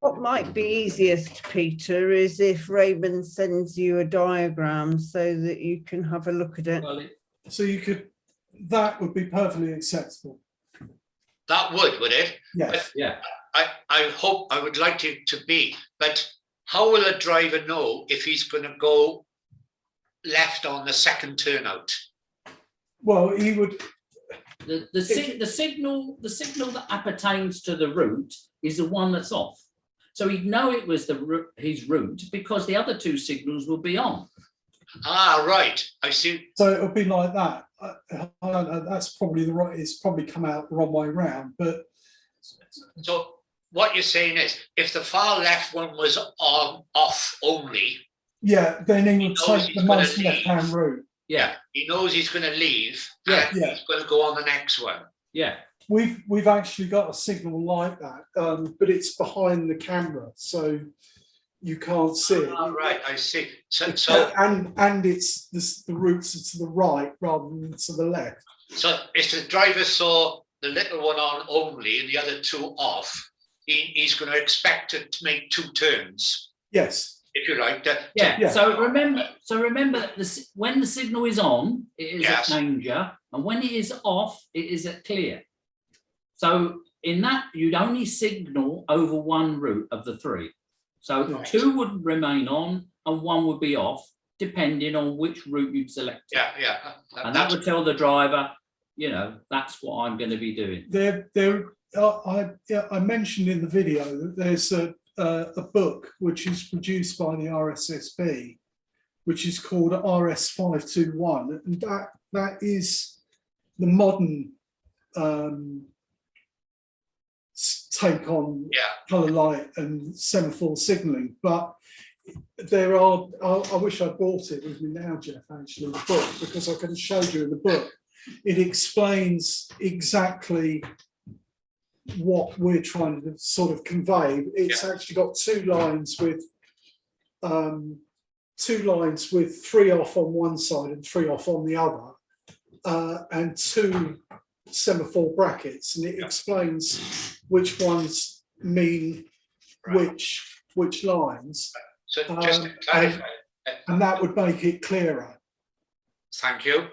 Speaker 1: What might be easiest, Peter, is if Raymond sends you a diagram so that you can have a look at it.
Speaker 3: Well,
Speaker 2: So you could, that would be perfectly acceptable.
Speaker 5: That would it?
Speaker 2: Yes.
Speaker 3: yeah.
Speaker 5: I hope, I would like it to be, but how will a driver know if he's going to go left on the second turnout?
Speaker 2: Well, he would,
Speaker 3: The signal that appertains to the route is the one that's off. So he'd know it was his route because the other two signals will be on.
Speaker 5: Ah, right. I see.
Speaker 2: so it would be like that. I don't know, that's probably the right, it's probably come out the wrong way round, but
Speaker 5: So what you're saying is, if the far left one was on off only,
Speaker 2: yeah, then he would
Speaker 5: knows
Speaker 2: take
Speaker 5: he's
Speaker 2: the
Speaker 5: gonna
Speaker 2: most
Speaker 5: leave.
Speaker 2: left-hand route.
Speaker 3: Yeah,
Speaker 5: he knows he's going to leave,
Speaker 3: Yeah.
Speaker 5: and
Speaker 2: Yeah.
Speaker 5: he's going to go on the next one.
Speaker 3: yeah.
Speaker 2: We've actually got a signal like that, but it's behind the camera, so you can't see it.
Speaker 5: Ah, right, I see. So
Speaker 2: And it's the routes are to the right rather than to the left.
Speaker 5: if the driver saw the little one on only and the other two off, he's going to expect it to make two turns,
Speaker 2: Yes.
Speaker 5: if you like.
Speaker 3: Yeah.
Speaker 2: Yeah.
Speaker 3: So remember, when the signal is on, it is
Speaker 5: Yes.
Speaker 3: at danger, and when it is off, it is at clear. So in that, you'd only signal over one route of the three. So
Speaker 2: Yeah.
Speaker 3: two would remain on, and one would be off, depending on which route you'd select.
Speaker 5: Yeah.
Speaker 3: And that would tell the driver, that's what I'm going to be doing.
Speaker 2: I mentioned in the video that there's a book which is produced by the RSSB, which is called RS521, and that is the modern take on colour light and semaphore signalling. But there are, I wish I bought it with me now, Jeff, actually, the book, because I could have showed you in the book. It explains exactly what we're trying to sort of convey. It's actually got two lines with three off on one side and three off on the other, and two semaphore brackets, and it explains which ones mean which lines.
Speaker 5: So just to clarify,
Speaker 2: and that would make it clearer.
Speaker 5: thank you.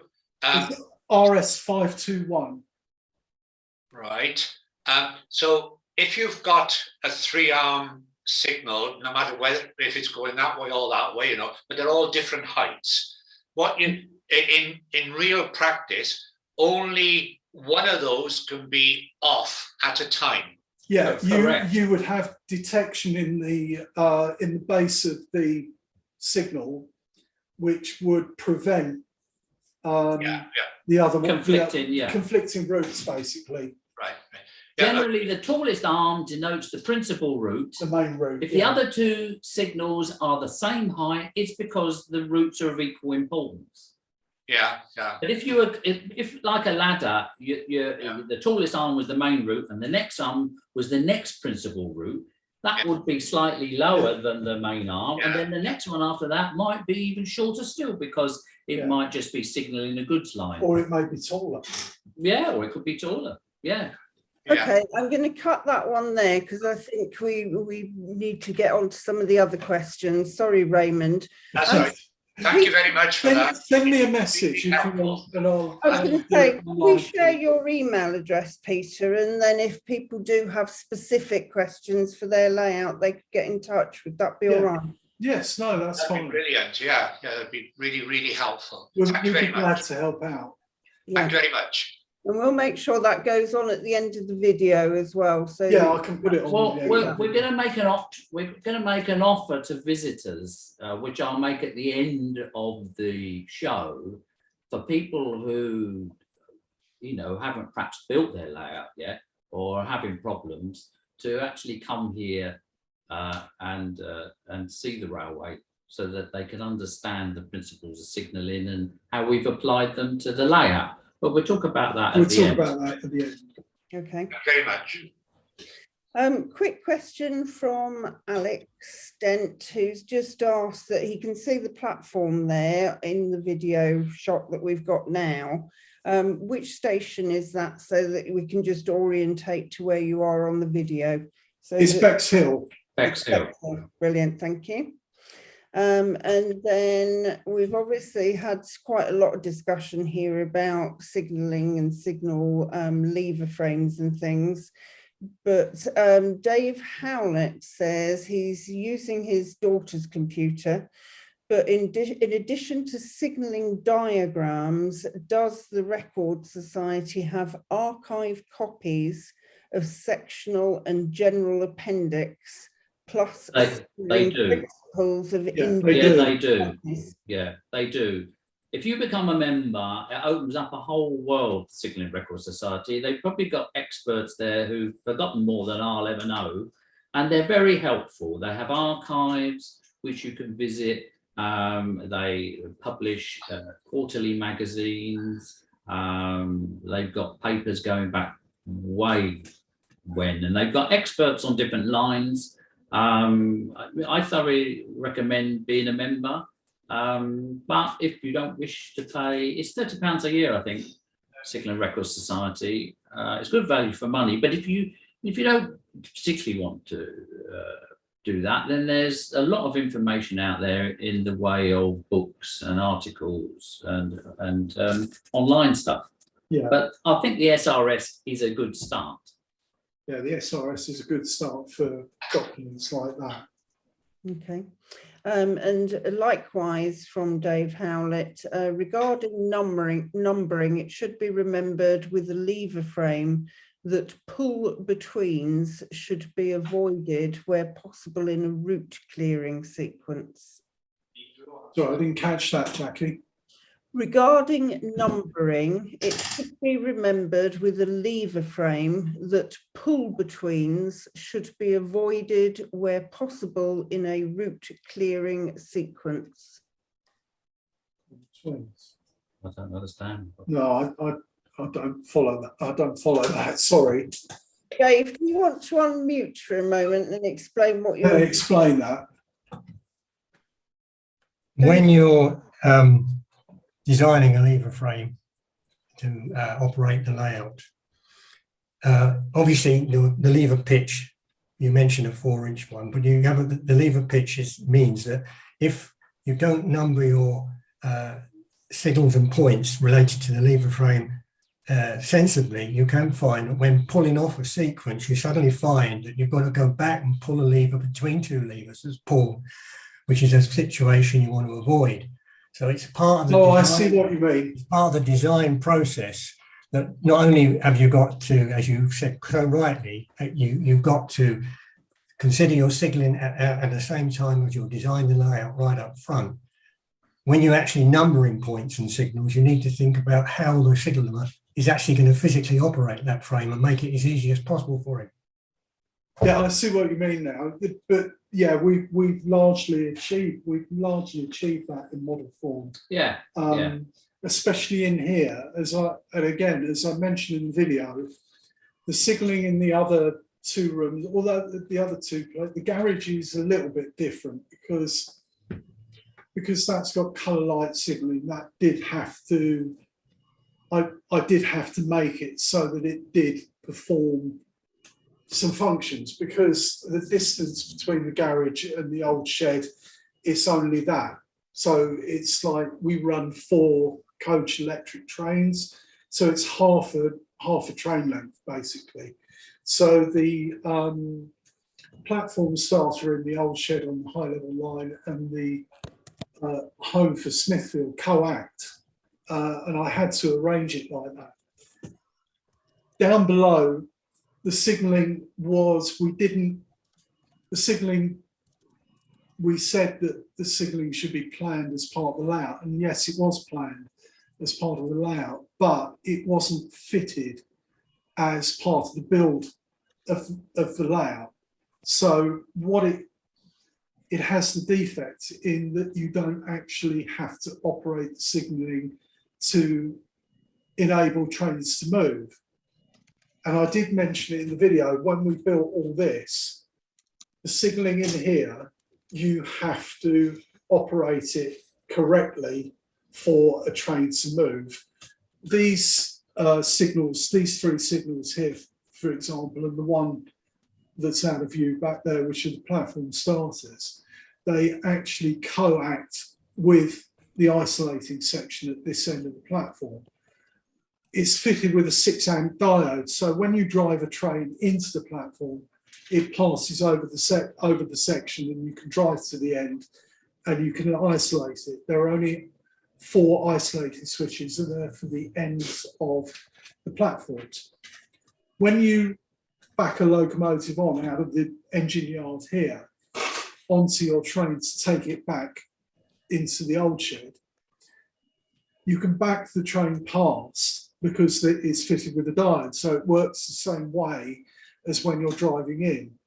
Speaker 2: RS521.
Speaker 5: Right. So if you've got a 3-arm signal, no matter if it's going that way or that way, but they're all different heights. What you in real practice, only one of those can be off at a time.
Speaker 2: Yeah,
Speaker 3: Correct.
Speaker 2: you would have detection in the base of the signal, which would prevent the other conflicting routes, basically.
Speaker 5: Right.
Speaker 3: Generally, the tallest arm denotes the principal route.
Speaker 2: The main route.
Speaker 3: If the other two signals are the same height, it's because the routes are of equal importance.
Speaker 5: Yeah.
Speaker 3: But if like a ladder, the tallest arm was the main route, and the next arm was the next principal route, that would be slightly lower than the main arm, and then the next one after that might be even shorter still, because it might just be signalling a goods line.
Speaker 2: Or it may be taller.
Speaker 3: Yeah, or it could be taller. Yeah.
Speaker 1: Okay, I'm going to cut that one there because I think we need to get on to some of the other questions. Sorry, Raymond.
Speaker 5: That's right. Thank you very much for that.
Speaker 2: Send me a message if you want, and I'll.
Speaker 1: I was going to say, we share your email address, Peter, and then if people do have specific questions for their layout, they could get in touch. Would that be all right?
Speaker 2: Yes, no, that's
Speaker 5: That'd
Speaker 2: fine.
Speaker 5: be brilliant. Yeah, that'd be really, really helpful.
Speaker 2: We'd
Speaker 5: Thank you
Speaker 2: be
Speaker 5: very
Speaker 2: glad
Speaker 5: much.
Speaker 2: to help out.
Speaker 5: Thank you very much.
Speaker 1: And we'll make sure that goes on at the end of the video as well. So
Speaker 2: Yeah, I can put it on.
Speaker 3: Well,
Speaker 2: the
Speaker 3: we're going to make an offer to visitors, which I'll make at the end of the show, for people who, you know, haven't perhaps built their layout yet or are having problems, to actually come here and see the railway, so that they can understand the principles of signalling and how we've applied them to the layout. But we'll talk about that
Speaker 2: We'll
Speaker 3: at the
Speaker 2: talk
Speaker 3: end.
Speaker 2: about that at the end.
Speaker 1: okay.
Speaker 5: Thank you very much.
Speaker 1: Quick question from Alex Dent, who's just asked that he can see the platform there in the video shot that we've got now. Which station is that, so that we can just orientate to where you are on the video? So
Speaker 2: It's Bexhill.
Speaker 3: Bexhill.
Speaker 1: Brilliant, thank you. And then we've obviously had quite a lot of discussion here about signalling and signal lever frames and things. But Dave Howlett says he's using his daughter's computer, but in addition to signalling diagrams, does the Record Society have archived copies of sectional and general appendix, plus
Speaker 3: They do.
Speaker 1: principles of
Speaker 2: Yeah,
Speaker 3: They do.
Speaker 1: copies?
Speaker 3: Yeah, they do. If you become a member, it opens up a whole world, Signalling Record Society. They've probably got experts there who've forgotten more than I'll ever know, and they're very helpful. They have archives which you can visit. They publish quarterly magazines. They've got papers going back way when, and they've got experts on different lines. I thoroughly recommend being a member. But if you don't wish to pay, it's £30 a year, I think, Signalling Record Society. It's good value for money. But if you don't particularly want to do that, then there's a lot of information out there in the way of books and articles and online stuff.
Speaker 2: Yeah.
Speaker 3: But I think the SRS is a good start.
Speaker 2: Yeah, the SRS is a good start for documents like that.
Speaker 1: Okay. And likewise from Dave Howlett, regarding numbering, it should be remembered with a lever frame that pull betweens should be avoided where possible in a route clearing sequence.
Speaker 2: Sorry, I didn't catch that, Jackie.
Speaker 1: Regarding numbering, it should be remembered with a lever frame that pull betweens should be avoided where possible in a route clearing sequence.
Speaker 2: Twins.
Speaker 3: I don't understand.
Speaker 2: No, I don't follow that. I don't follow that. Sorry.
Speaker 1: Dave, do you want to unmute for a moment and explain what you're...
Speaker 2: Explain that.
Speaker 6: When you're designing a lever frame to operate the layout, obviously the lever pitch, you mentioned a 4-inch one, but you have the lever pitch means that if you don't number your signals and points related to the lever frame sensibly, you can find that when pulling off a sequence, you suddenly find that you've got to go back and pull a lever between two levers as pull, which is a situation you want to avoid. So it's part of the
Speaker 2: I
Speaker 6: design,
Speaker 2: see what you mean.
Speaker 6: it's part of the design process that not only have you got to, as you said so rightly, you've got to consider your signaling at the same time as you're designing the layout right up front. When you're actually numbering points and signals, you need to think about how the signaller is actually going to physically operate that frame and make it as easy as possible for him.
Speaker 2: Yeah, I see what you mean now. But yeah, we've largely achieved that in model form.
Speaker 3: Yeah.
Speaker 2: Especially in here, as I mentioned in the video, the signalling in the other two rooms, although the other two, like the garage is a little bit different because that's got colour light signalling. That did have to, I did have to make it so that it did perform some functions, because the distance between the garage and the old shed is only that. So it's like we run 4 coach electric trains, so it's half a train length basically. So the platform starter in the old shed on the high level line and the home for Smithfield co-act, and I had to arrange it like that. down below, the signalling was, we said that the signalling should be planned as part of the layout. And yes, it was planned as part of the layout, but it wasn't fitted as part of the build of the layout. So what it has the defect in that you don't actually have to operate the signalling to enable trains to move. And I did mention it in the video, when we built all this, the signalling in here, you have to operate it correctly for a train to move. These signals, these three signals here, for example, and the one that's out of view back there, which are the platform starters, they actually coact with the isolating section at this end of the platform. It's fitted with a 6-amp diode, so when you drive a train into the platform, it passes over the section, and you can drive to the end and you can isolate it. There are only 4 isolating switches that are for the ends of the platforms. When you back a locomotive on out of the engine yard here onto your train to take it back into the old shed, you can back the train past because it is fitted with a diode, so it works the same way as when you're driving in.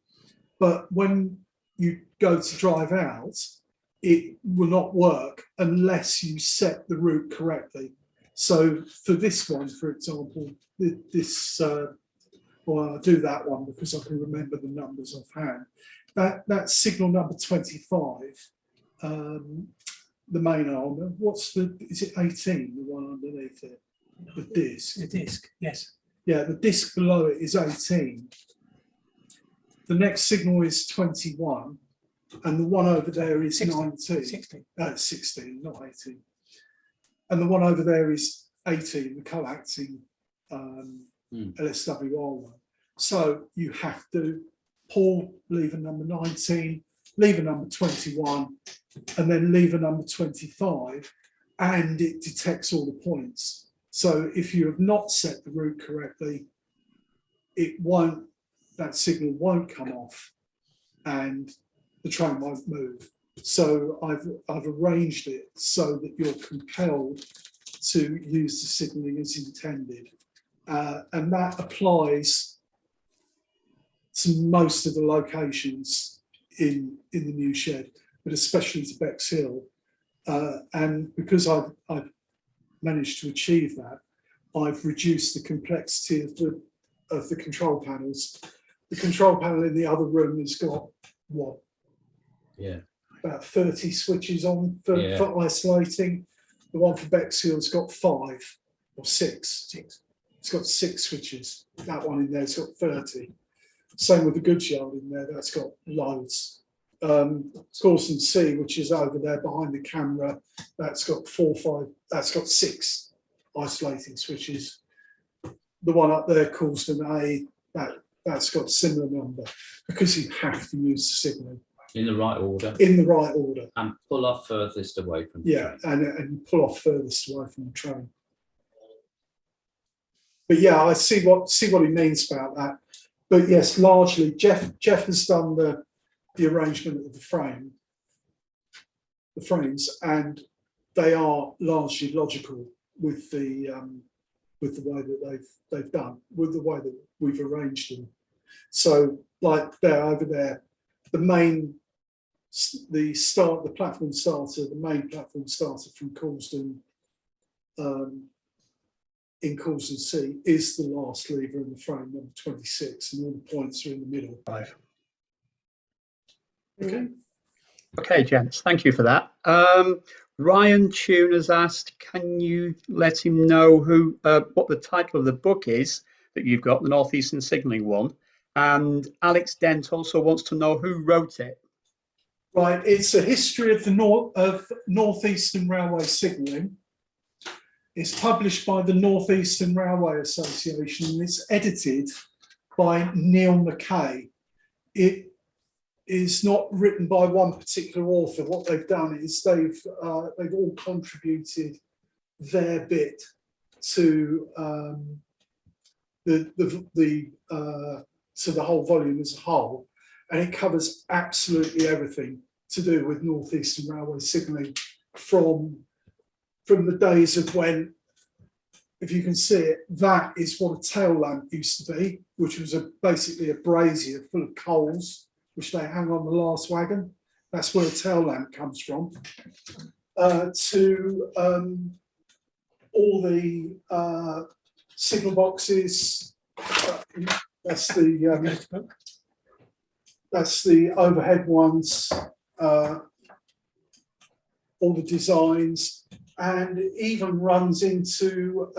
Speaker 2: But when you go to drive out, it will not work unless you set the route correctly. So for this one, for example, well, I'll do that one because I can remember the numbers offhand. That's signal number 25, the main arm. Is it 18, the one underneath it? The disc.
Speaker 6: The disc, yes.
Speaker 2: Yeah, the disc below it is 18. The next signal is 21, and the one over there is 19.
Speaker 6: 16.
Speaker 2: 16, not 18. And the one over there is 18, the coacting LSWR one. So you have to pull lever number 19, lever number 21, and then lever number 25, and it detects all the points. So if you have not set the route correctly, that signal won't come off and the train won't move. So I've arranged it so that you're compelled to use the signalling as intended. And that applies to most of the locations in the new shed, but especially to Bexhill. And because I've managed to achieve that, I've reduced the complexity of the control panels. The control panel in the other room has got what?
Speaker 3: Yeah.
Speaker 2: About 30 switches on for isolating. The one for Bexhill's got 5 or 6. It's got 6 switches. That one in there's got 30. Same with the goods yard in there, that's got loads. Coulson C, which is over there behind the camera, that's got 6 isolating switches. The one up there, Coulson A, that's got a similar number, because you have to use the signal.
Speaker 3: In the right order.
Speaker 2: In the right order.
Speaker 3: And pull off furthest away from the
Speaker 2: train. And pull off furthest away from the train. But yeah, I see what he means about that. But yes, largely Jeff has done the arrangement of the frames, and they are largely logical with the way that they've done, with the way that we've arranged them. So like there over there, the main platform starter, the main platform starter from Coulsdon in Coulsdon C is the last lever in the frame, number 26, and all the points are in the middle.
Speaker 4: 5.
Speaker 2: Okay.
Speaker 4: Okay, gents, thank you for that. Ryan Tune has asked, can you let him know what the title of the book is that you've got, the Northeastern Signalling one? And Alex Dent also wants to know who wrote it.
Speaker 2: Right, it's a history of the Northeastern Railway Signalling. It's published by the Northeastern Railway Association, and it's edited by Neil Mackay. It is not written by one particular author. What they've done is they've all contributed their bit to to the whole volume as a whole, and it covers absolutely everything to do with Northeastern Railway signalling from the days of when, if you can see it, that is what a tail lamp used to be, which was basically a brazier full of coals, which they hang on the last wagon. That's where a tail lamp comes from. To all the signal boxes. That's the overhead ones. All the designs, and it even runs into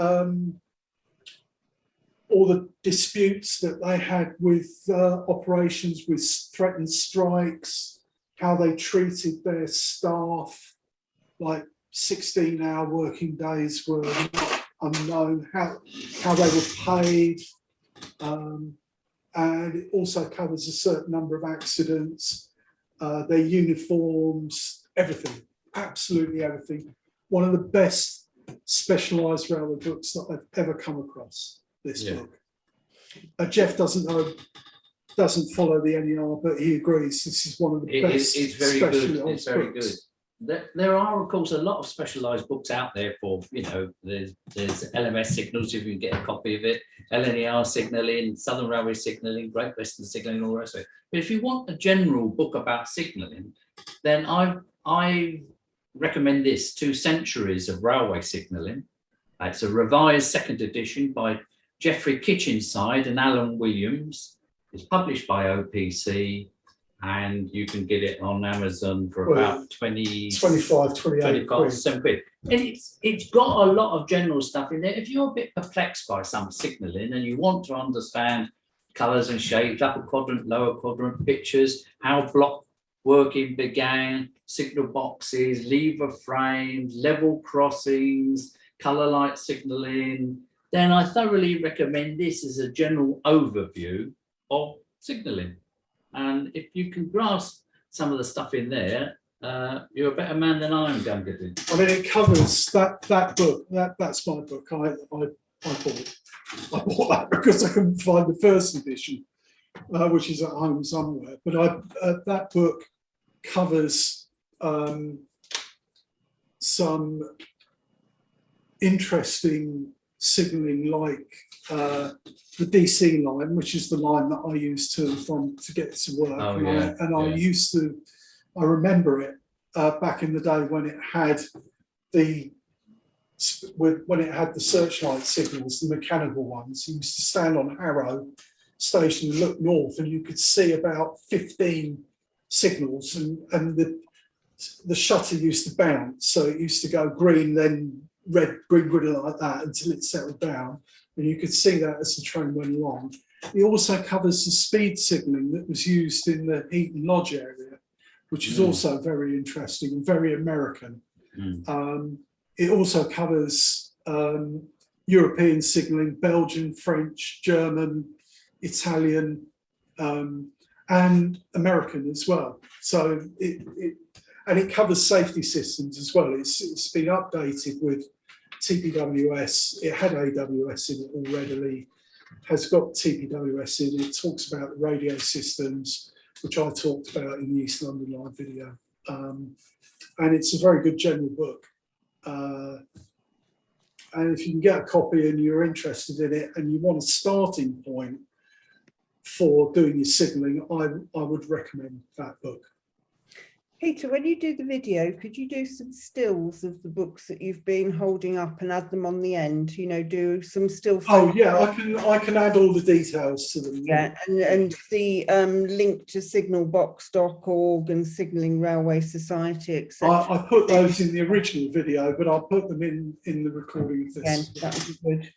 Speaker 2: all the disputes that they had with operations, with threatened strikes, how they treated their staff, like 16-hour working days were not unknown, how they were paid, and it also covers a certain number of accidents, their uniforms, everything, absolutely everything. One of the best specialised railway books that I've ever come across, this book. Jeff doesn't follow the NER, but he agrees this is one of the best.
Speaker 3: It's very good. It's very
Speaker 2: books.
Speaker 3: good. There are, of course, a lot of specialised books out there for, there's LMS signals, if you can get a copy of it, LNER signalling, Southern Railway signalling, Great Western signalling, all the rest of it. But if you want a general book about signalling, then I recommend this, 2 Centuries of Railway Signalling. It's a revised 2nd edition by Geoffrey Kitchenside and Alan Williams. It's published by OPC, and you can get it on Amazon for about 28 quid. And it's got a lot of general stuff in there. If you're a bit perplexed by some signalling and you want to understand colours and shades, upper quadrant, lower quadrant, pictures, how block working began, signal boxes, lever frames, level crossings, colour light signalling, then I thoroughly recommend this as a general overview of signalling. And if you can grasp some of the stuff in there, you're a better man than I'm going to do.
Speaker 2: I mean, it covers that book. That's my book. I bought that because I couldn't find the 1st edition, which is at home somewhere. But that book covers some interesting signalling, like the DC line, which is the line that I use to get to work. I remember it back in the day when it had the searchlight signals, the mechanical ones. You used to stand on Harrow Station and look north, and you could see about 15 signals, and the shutter used to bounce, so it used to go green, then red, green, like that until it settled down, and you could see that as the train went along. It also covers the speed signalling that was used in the Heaton Lodge area, which is also very interesting and very American. It also covers European signalling, Belgian, French, German, Italian, and American as well. So it covers safety systems as well. It's been updated with TPWS. It had AWS in it already, has got TPWS in it. It talks about the radio systems, which I talked about in the East London Line video. And it's a very good general book. And if you can get a copy and you're interested in it and you want a starting point for doing your signalling, I would recommend that book.
Speaker 1: Peter, when you do the video, could you do some stills of the books that you've been holding up and add them on the end? Do some still.
Speaker 2: Oh yeah, I can add all the details to them.
Speaker 1: Yeah, and the link to signalbox.org and Signalling Railway Society, etc.
Speaker 2: I put those in the original video, but I'll put them in the recording of this.
Speaker 1: Yeah, that would be good.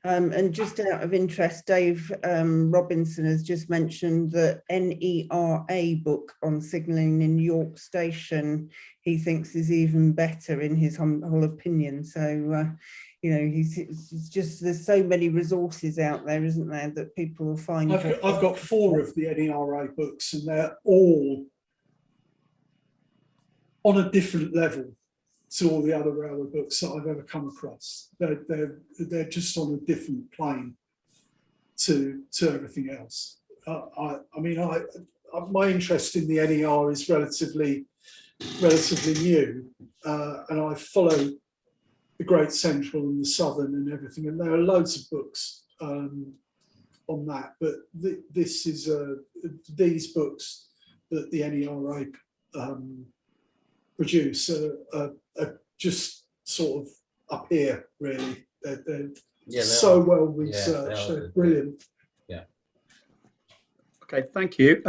Speaker 1: And just out of interest, Dave Robinson has just mentioned the NERA book on signalling in York Station. He thinks is even better in his whole opinion. So, it's just, there's so many resources out there, isn't there, that people will find.
Speaker 2: I've got 4 of the NERA books, and they're all on a different level to all the other railway books that I've ever come across. They're just on a different plane. to everything else. My interest in the NER is relatively new, and I follow the Great Central and the Southern and everything, and there are loads of books on that. But this is these books that the NERA produce are just sort of up here, really. They're so well researched. They're brilliant.
Speaker 3: Yeah.
Speaker 4: Okay, thank you.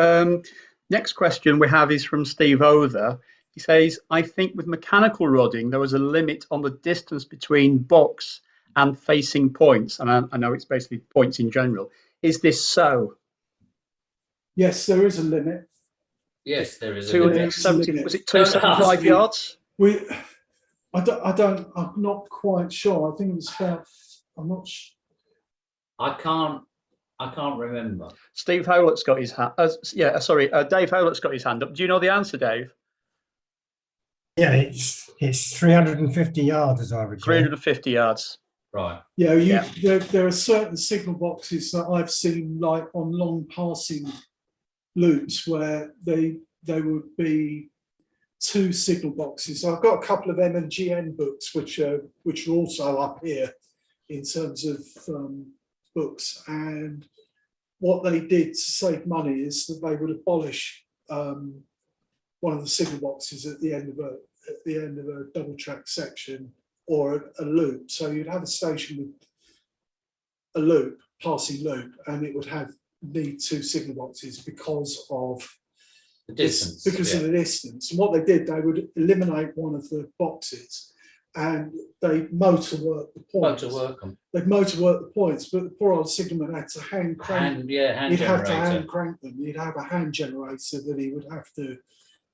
Speaker 4: Next question we have is from Steve Other. He says, I think with mechanical rodding, there was a limit on the distance between box and facing points. And I know it's basically points in general. Is this so?
Speaker 2: Yes, there is a limit.
Speaker 3: Yes, there is.
Speaker 4: 270, was it 275 yards?
Speaker 2: I'm not quite sure. I think it was about, I'm not sure.
Speaker 3: I can't remember.
Speaker 4: Steve Howlett's got his hand. Dave Howlett's got his hand up. Do you know the answer, Dave?
Speaker 6: Yeah, it's 350 yards, as I recall.
Speaker 4: 350 yards.
Speaker 3: Right.
Speaker 2: Yeah, there are certain signal boxes that I've seen, like on long passing loops, where they would be 2 signal boxes. So I've got a couple of M&GN books which are also up here in terms of books, and what they did to save money is that they would abolish one of the signal boxes at the end of a double track section or a loop. So you'd have a station with a loop, passing loop, and it would need 2 signal boxes because of
Speaker 3: the distance.
Speaker 2: Of the distance. And what they did, they would eliminate one of the boxes and they motor work the points. They'd motor work the points, but the poor old signalman had to hand crank.
Speaker 3: Hand
Speaker 2: He'd
Speaker 3: generator.
Speaker 2: have to hand crank them. He'd have a hand generator that he would have to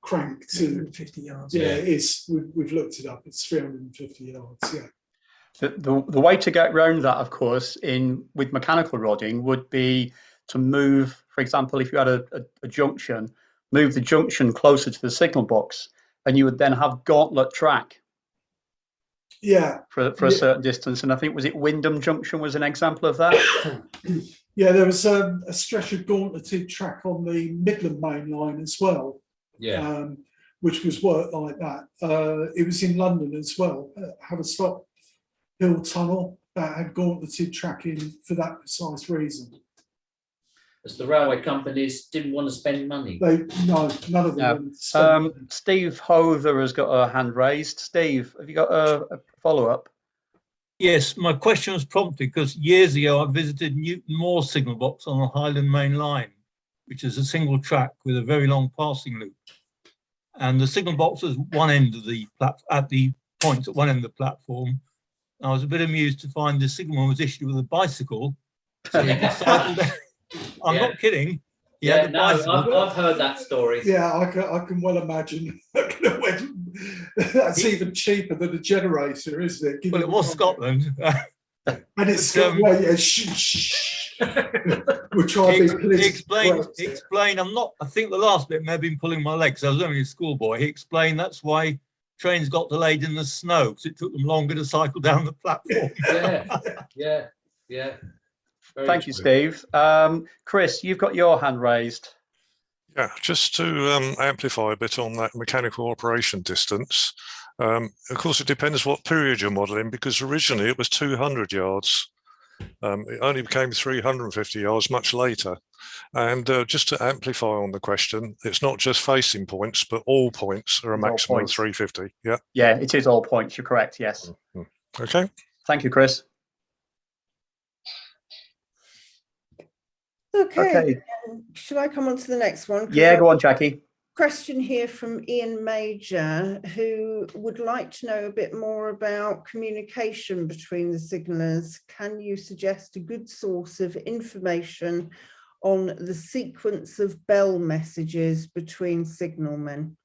Speaker 2: crank to
Speaker 6: 350 yards.
Speaker 2: Yeah, it is. We've looked it up. It's 350 yards. Yeah.
Speaker 4: The way to get around that, of course, with mechanical rodding would be to move, for example, if you had a junction, move the junction closer to the signal box, and you would then have gauntlet track.
Speaker 2: Yeah.
Speaker 4: For a certain distance, and I think was it Wyndham Junction was an example of that.
Speaker 2: Yeah, there was a stretch of gauntleted track on the Midland Main Line as well.
Speaker 3: Yeah.
Speaker 2: Which was worked like that. It was in London as well. Haverstock Hill Tunnel that had gauntleted tracking for that precise reason.
Speaker 3: As the railway companies didn't want to spend money.
Speaker 2: None of them. No.
Speaker 4: Steve Hother has got a hand raised. Steve, have you got a follow-up?
Speaker 7: Yes, my question was prompted because years ago I visited Newton Moor signal box on the Highland Main Line, which is a single track with a very long passing loop. And the signal box was one end of the at the points at one end of the platform. I was a bit amused to find the signalman was issued with a bicycle. So he just cycled down. I'm not kidding.
Speaker 3: I've heard that story.
Speaker 2: Yeah, I can well imagine. That's even cheaper than a generator, isn't it?
Speaker 7: Well, it was Scotland.
Speaker 2: And it's we're trying to be
Speaker 7: explain. I think the last bit may have been pulling my leg because I was only a schoolboy. He explained that's why trains got delayed in the snow because it took them longer to cycle down the platform.
Speaker 3: Yeah.
Speaker 4: Thank you, Steve. Chris, you've got your hand raised.
Speaker 8: Yeah, just to amplify a bit on that mechanical operation distance. Of course, it depends what period you're modelling, because originally it was 200 yards. It only became 350 yards much later. And just to amplify on the question, it's not just facing points, but all points are a maximum of 350. Yeah.
Speaker 4: Yeah, it is all points. You're correct. Yes.
Speaker 8: Okay.
Speaker 4: Thank you, Chris.
Speaker 1: Okay. Should I come on to the next one?
Speaker 4: Yeah, go on, Jackie.
Speaker 1: Question here from Ian Major, who would like to know a bit more about communication between the signallers. Can you suggest a good source of information on the sequence of bell messages between signalmen?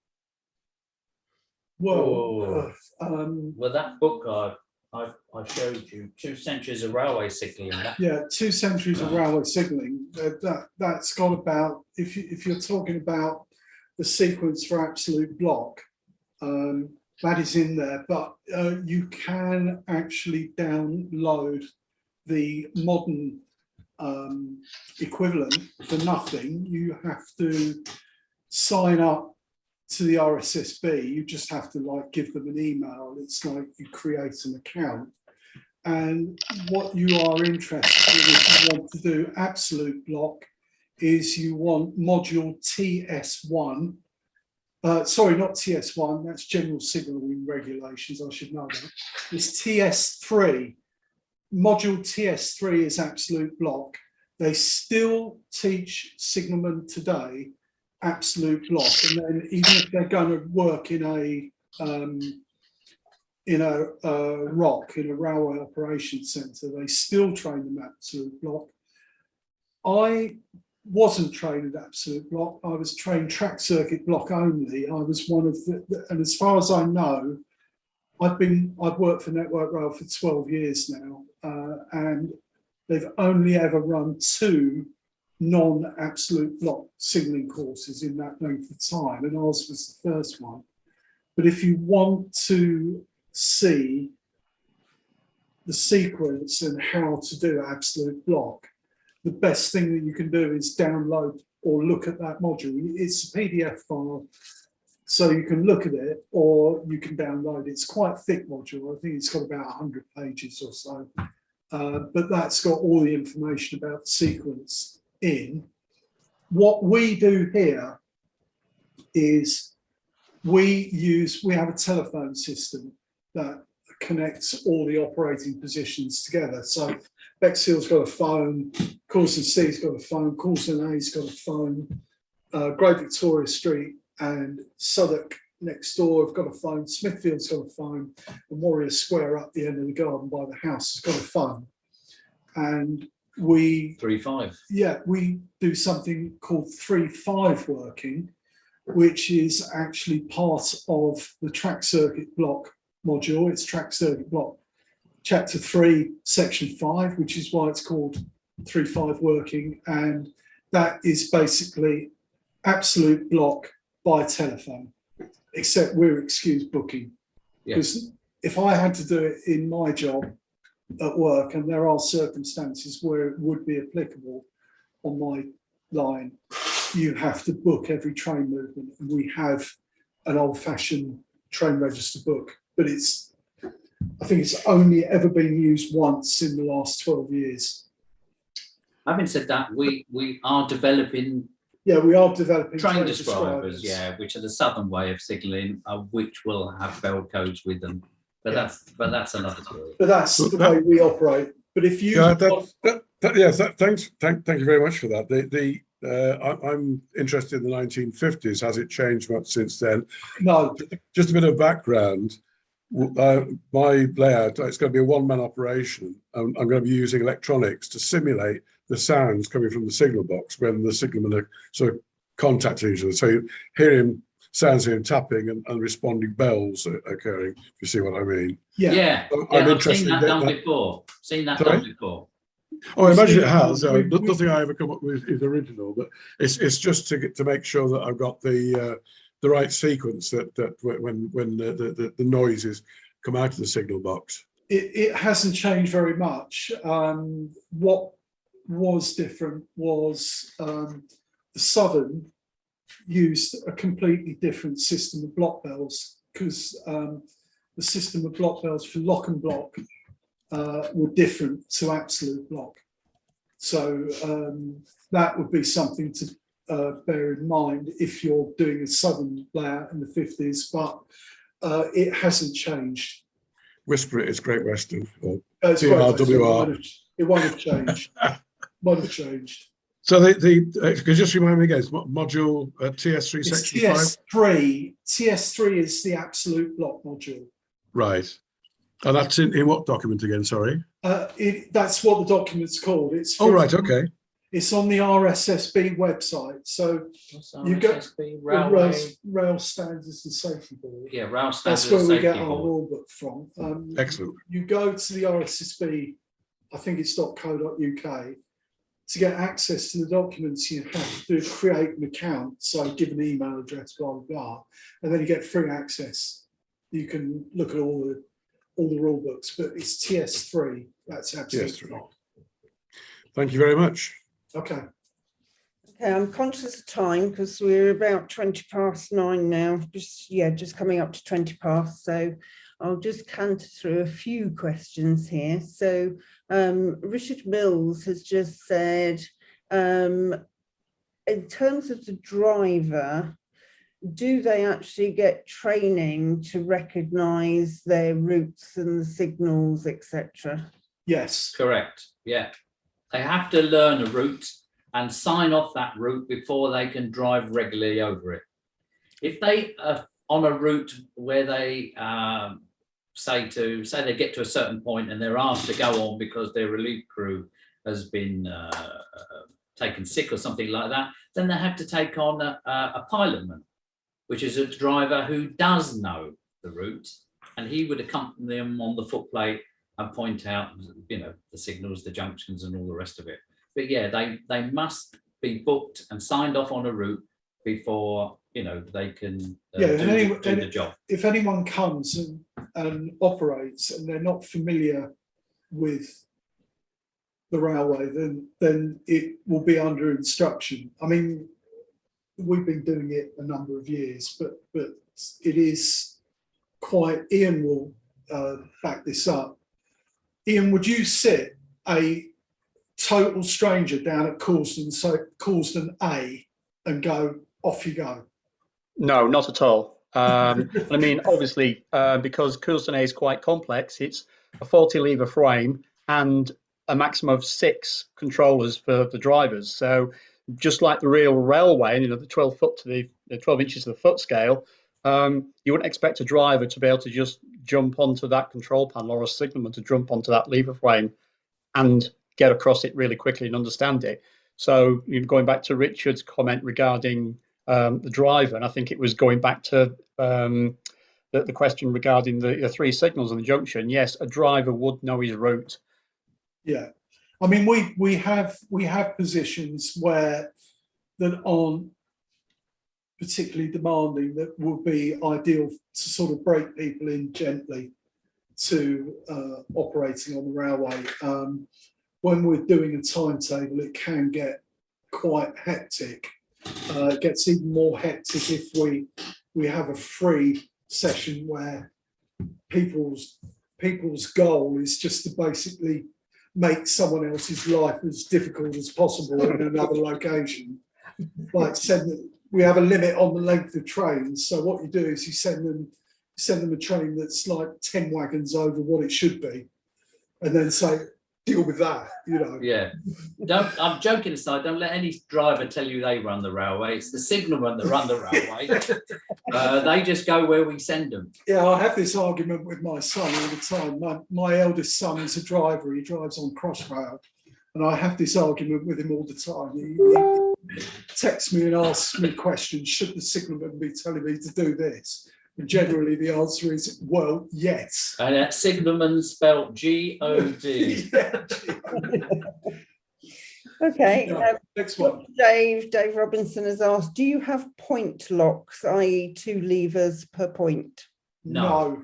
Speaker 2: Well,
Speaker 3: that book I showed you, 2 Centuries of Railway Signalling.
Speaker 2: Yeah, 2 Centuries of Railway Signalling. That's got about, if you're talking about the sequence for absolute block, that is in there, but you can actually download the modern equivalent for nothing. You have to sign up to the RSSB. You just have to like give them an email. It's like you create an account. And what you are interested in, if you want to do absolute block, is you want module TS1. Sorry, not TS1, that's general signalling regulations, I should know that. It's TS3. Module TS3 is absolute block. They still teach signalmen today absolute block, and then even if they're going to work in a ROC, in a railway operations centre, they still train them absolute block. I wasn't trained at absolute block. I was trained track circuit block only. I was one of the, and as far as I know, I've worked for Network Rail for 12 years now, and they've only ever run 2 non-absolute block signalling courses in that length of time, and ours was the first one. But if you want to see the sequence and how to do absolute block, the best thing that you can do is download or look at that module. It's a PDF file, so you can look at it or you can download it. It's quite a thick module. I think it's got about 100 pages or so, but that's got all the information about the sequence in. What we do here is we have a telephone system that connects all the operating positions together. So Bexhill's got a phone, Coulson C's got a phone, Coulson A's got a phone, Great Victoria Street and Southwark next door have got a phone, Smithfield's got a phone, and Warrior Square up the end of the garden by the house has got a phone. And we
Speaker 3: 3-5.
Speaker 2: Yeah, we do something called 3-5 working, which is actually part of the track circuit block module. It's track circuit block chapter 3 section 5, which is why it's called 3-5 working, and that is basically absolute block by telephone, except we're excused booking. Because if I had to do it in my job at work, and there are circumstances where it would be applicable on my line, you have to book every train movement, and we have an old-fashioned train register book, but I think it's only ever been used once in the last 12 years.
Speaker 3: Having said that, we are developing.
Speaker 2: Yeah, we are developing
Speaker 3: train describers, which are the southern way of signalling, which will have bell codes with them. But that's another story.
Speaker 2: But that's the way we operate. But if you
Speaker 9: thank you very much for that. I'm interested in the 1950s. Has it changed much since then?
Speaker 2: No.
Speaker 9: Just a bit of background. My layout, it's going to be a one-man operation. I'm going to be using electronics to simulate the sounds coming from the signal box when the signalmen are sort of contacting each other. So you hear sounds here tapping and responding bells occurring, if you see what I mean.
Speaker 3: Yeah.
Speaker 9: So
Speaker 3: I've seen that done before.
Speaker 9: Oh, I imagine it has. Nothing I ever come up with is original, but it's just to make sure that I've got the right sequence that when the noises come out of the signal box.
Speaker 2: It hasn't changed very much. What was different was the Southern used a completely different system of block bells, because the system of block bells for lock and block were different to absolute block. So that would be something to bear in mind if you're doing a Southern layout in the 50s, but it hasn't changed.
Speaker 9: Whisper it, it's Great Western, or
Speaker 2: TRWR. It won't have changed. Won't have changed.
Speaker 9: So could you just remind me again, it's module TS3 section 5?
Speaker 2: TS3. TS3 is the absolute block module.
Speaker 9: Right. And that's in what document again, sorry?
Speaker 2: That's what the document's called. It's
Speaker 9: right, okay.
Speaker 2: It's on the RSSB website. So you go Rail Standards and Safety Board.
Speaker 3: Yeah, Rail Standards.
Speaker 2: That's where we get our rule book from.
Speaker 9: Excellent.
Speaker 2: You go to the RSSB, I think it's .co.uk. To get access to the documents, you have to create an account. So give an email address, blah, blah, blah. And then you get free access. You can look at all the rule books, but it's TS3. That's absolutely not.
Speaker 9: Thank you very much.
Speaker 2: Okay.
Speaker 1: Okay, I'm conscious of time because we're about 9:20 now, just coming up to 20 past. So I'll just canter through a few questions here. So Richard Mills has just said, in terms of the driver, do they actually get training to recognise their routes and the signals, etc.?
Speaker 2: Yes.
Speaker 3: Correct. Yeah. They have to learn a route and sign off that route before they can drive regularly over it. If they are on a route where they say they get to a certain point and they're asked to go on because their relief crew has been taken sick or something like that, then they have to take on a pilotman, which is a driver who does know the route, and he would accompany them on the footplate and point out, the signals, the junctions, and all the rest of it. But yeah, they must be booked and signed off on a route before they can do the job.
Speaker 2: If anyone comes and operates and they're not familiar with the railway, then it will be under instruction. I mean, we've been doing it a number of years, but it is quite. Ian will back this up. Ian, would you sit a total stranger down at Causden A and go, off you go?
Speaker 4: No, not at all. I mean, obviously, because Coulston A is quite complex, it's a 40 lever frame and a maximum of 6 controllers for the drivers. So just like the real railway, the 12 foot to the 12 inches to the foot scale, you wouldn't expect a driver to be able to just jump onto that control panel, or a signalman to jump onto that lever frame and get across it really quickly and understand it. So going back to Richard's comment regarding the driver, and I think it was going back to the question regarding the 3 signals in the junction. Yes, a driver would know his route.
Speaker 2: Yeah, I mean, we have positions where that aren't particularly demanding, that would be ideal to sort of break people in gently to operating on the railway. When we're doing a timetable, it can get quite hectic. It gets even more hectic if we have a free session where people's goal is just to basically make someone else's life as difficult as possible in another location. Like we have a limit on the length of trains. So what you do is you send them a train that's like 10 wagons over what it should be, and then say, deal with that,
Speaker 3: Yeah. I'm joking aside, don't let any driver tell you they run the railway. It's the signalmen that run the railway. They just go where we send them.
Speaker 2: Yeah, I have this argument with my son all the time. My eldest son is a driver. He drives on Crossrail, and I have this argument with him all the time. He texts me and asks me questions. Should the signalman be telling me to do this? And generally the answer is, well, yes.
Speaker 3: And that signalman spelled G-O-D.
Speaker 2: Yeah.
Speaker 1: Okay.
Speaker 2: Next one.
Speaker 1: Dave Robinson has asked, do you have point locks, i.e. 2 levers per point?
Speaker 2: No.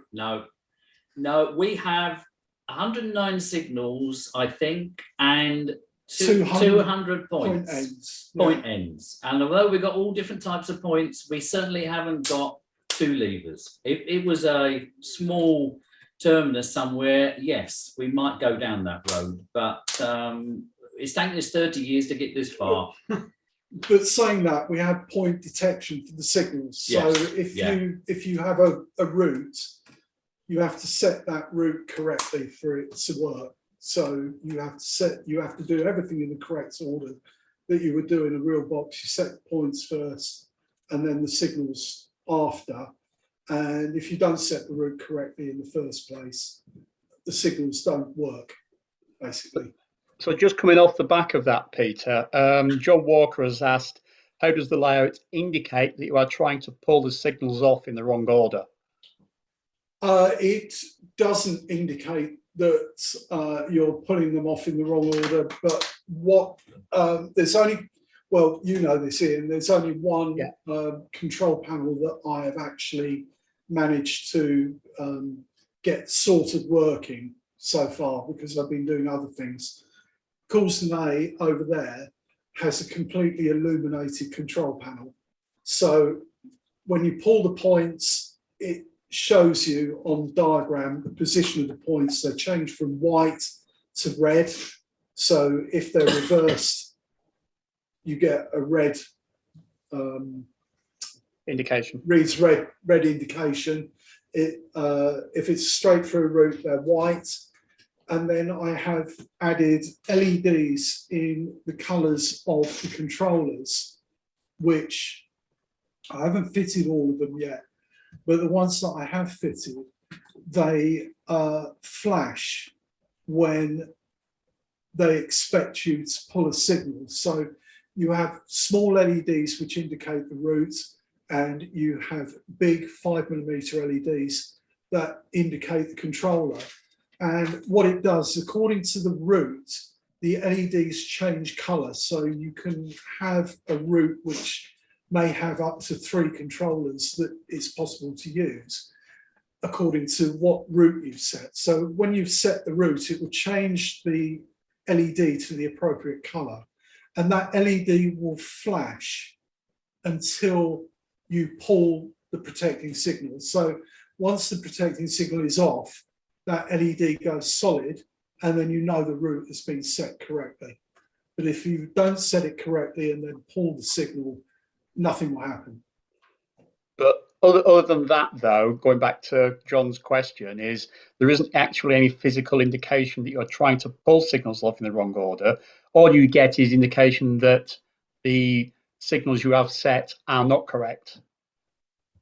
Speaker 3: We have 109 signals, I think, and 200 points. Point ends. And although we've got all different types of points, we certainly haven't got 2 levers. If it was a small terminus somewhere, yes, we might go down that road, but it's taken us 30 years to get this far.
Speaker 2: But saying that, we have point detection for the signals.
Speaker 3: Yes.
Speaker 2: So if you have a route, you have to set that route correctly for it to work. So you have to do everything in the correct order that you would do in a real box. You set the points first and then the signals after. And if you don't set the route correctly in the first place, the signals don't work, basically.
Speaker 4: So just coming off the back of that, Peter, John Walker has asked, how does the layout indicate that you are trying to pull the signals off in the wrong order?
Speaker 2: It doesn't indicate that you're pulling them off in the wrong order, but there's only, well, you know this, Ian, there's only one control panel that I have actually managed to get sorted working so far, because I've been doing other things. Coulsdon A over there has a completely illuminated control panel. So when you pull the points, it shows you on the diagram the position of the points. They change from white to red. So if they're reversed, you get a red
Speaker 4: indication.
Speaker 2: Reads red indication. If it's straight through route, they're white. And then I have added LEDs in the colours of the controllers, which I haven't fitted all of them yet, but the ones that I have fitted, they flash when they expect you to pull a signal. So you have small LEDs which indicate the route, and you have big 5mm LEDs that indicate the controller. And what it does, according to the route, the LEDs change colour. So you can have a route which may have up to 3 controllers that it's possible to use according to what route you've set. So when you've set the route, it will change the LED to the appropriate colour. And that LED will flash until you pull the protecting signal. So once the protecting signal is off, that LED goes solid, and then you know the route has been set correctly. But if you don't set it correctly and then pull the signal, nothing will happen.
Speaker 4: But other than that, though, going back to John's question, is there isn't actually any physical indication that you're trying to pull signals off in the wrong order. All you get is indication that the signals you have set are not correct.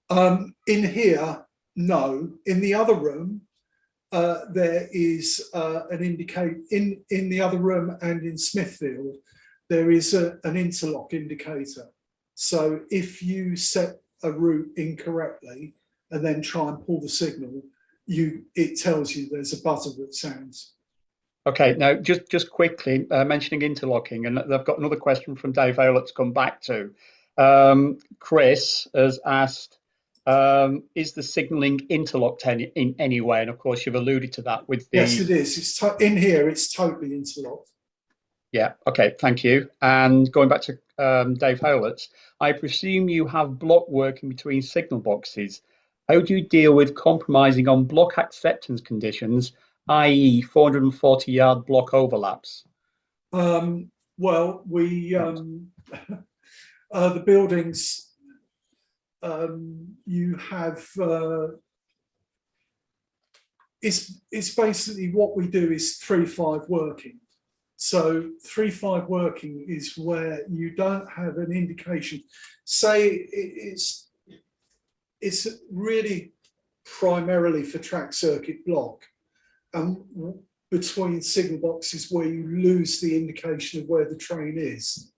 Speaker 2: In here, no. In the other room, there is an indicate in the other room, and in Smithfield, there is an interlock indicator. So if you set a route incorrectly and then try and pull the signal, it tells you there's a buzzer that sounds.
Speaker 4: Okay, now just quickly mentioning interlocking, and I've got another question from Dave Howlett to come back to. Chris has asked, is the signalling interlocked in any way? And of course, you've alluded to that with the...
Speaker 2: Yes, it is. It's in here, it's totally interlocked.
Speaker 4: Yeah, okay, thank you. And going back to Dave Howlett's, I presume you have block working between signal boxes. How do you deal with compromising on block acceptance conditions, i.e. 440-yard block overlaps?
Speaker 2: Well, we the buildings, you have it's basically what we do is 3-5 working. So 3-5 working is where you don't have an indication. Say it's really primarily for track circuit block, and between signal boxes where you lose the indication of where the train is.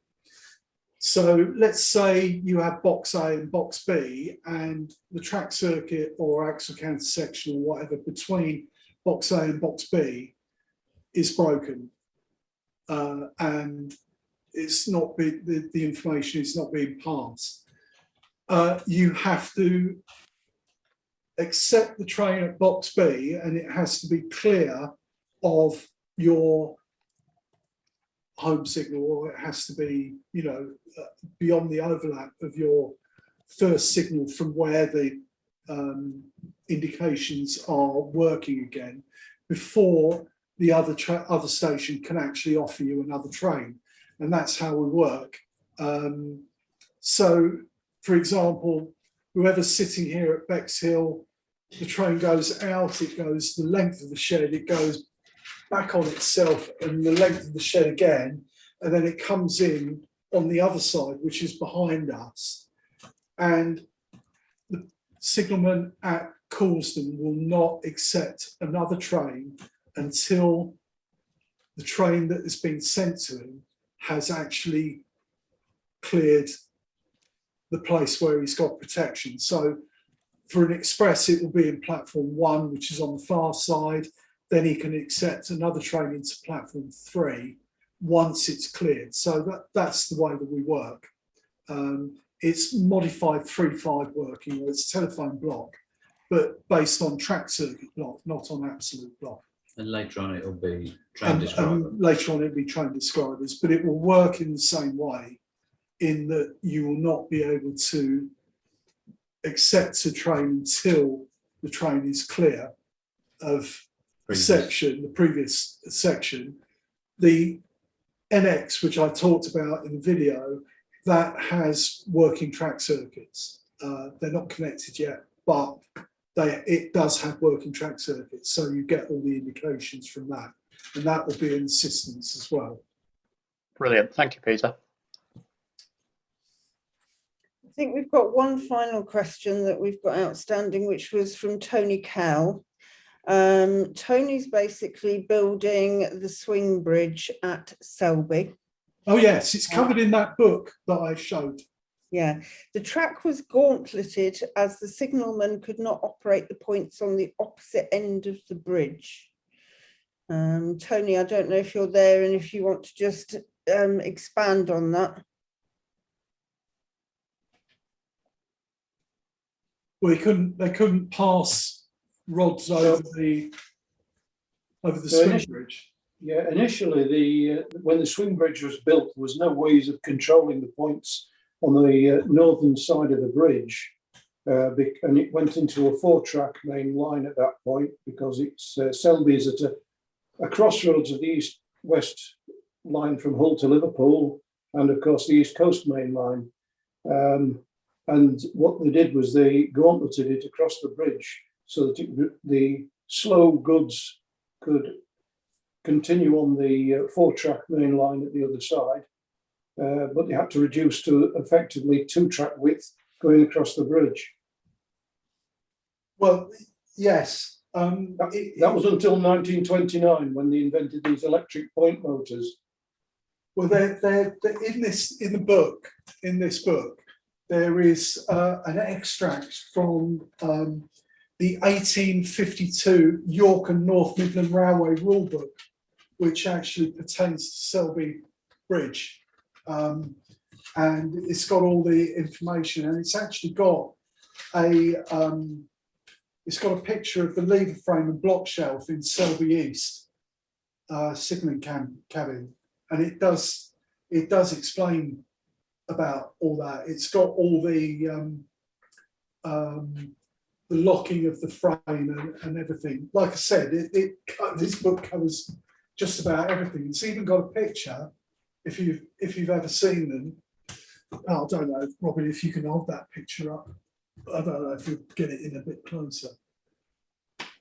Speaker 2: So let's say you have box A and box B, and the track circuit or axle counter section or whatever between box A and box B is broken, and it's not the information is not being passed. You have to accept the train at box B, and it has to be clear of your home signal, or it has to be, beyond the overlap of your first signal from where the indications are working again, before the other station can actually offer you another train. And that's how we work. So, for example, whoever's sitting here at Bexhill, the train goes out, it goes the length of the shed, it goes back on itself and the length of the shed again, and then it comes in on the other side, which is behind us. And the signalman at Coulsdon will not accept another train until the train that has been sent to him has actually cleared the place where he's got protection. So for an express, it will be in platform 1, which is on the far side. Then he can accept another train into platform 3 once it's cleared. So that's the way that we work. It's modified 3-5 working, or it's telephone block, but based on track circuit block, not on absolute block.
Speaker 3: And later on it'll be train
Speaker 2: and
Speaker 3: describer.
Speaker 2: later on it'll be train describers, but it will work in the same way, in that you will not be able to accept a train until the train is clear of the previous section. The NX, which I talked about in the video, that has working track circuits. They're not connected yet, but it does have working track circuits, so you get all the indications from that, and that will be an assistance as well.
Speaker 4: Brilliant. Thank you, Peter.
Speaker 1: I think we've got one final question that we've got outstanding, which was from Tony Cow. Tony's basically building the swing bridge at Selby.
Speaker 2: Oh yes, it's covered in that book that I showed.
Speaker 1: Yeah, the track was gauntleted as the signalman could not operate the points on the opposite end of the bridge. Tony, I don't know if you're there and if you want to just expand on that.
Speaker 2: Well, they couldn't pass rods over the swing bridge.
Speaker 10: Yeah, initially when the swing bridge was built, there was no ways of controlling the points on the northern side of the bridge, and it went into a 4-track main line at that point, because it's Selby is at a crossroads of the east-west line from Hull to Liverpool, and of course the East Coast main line. And what they did was they gauntleted it across the bridge so that the slow goods could continue on the 4-track main line at the other side, but they had to reduce to effectively 2-track width going across the bridge.
Speaker 2: Well, yes.
Speaker 10: That was until 1929 when they invented these electric point motors.
Speaker 2: Well, they're in this book. There is an extract from the 1852 York and North Midland Railway Rulebook, which actually pertains to Selby Bridge. And it's got all the information, and it's actually got a picture of the lever frame and block shelf in Selby East signalling cabin, and it does explain about all that. It's got all the locking of the frame and everything. Like I said, this book covers just about everything. It's even got a picture, if you've ever seen them. Oh, I don't know, Robin, if you can hold that picture up. I don't know if you'll get it in a bit closer.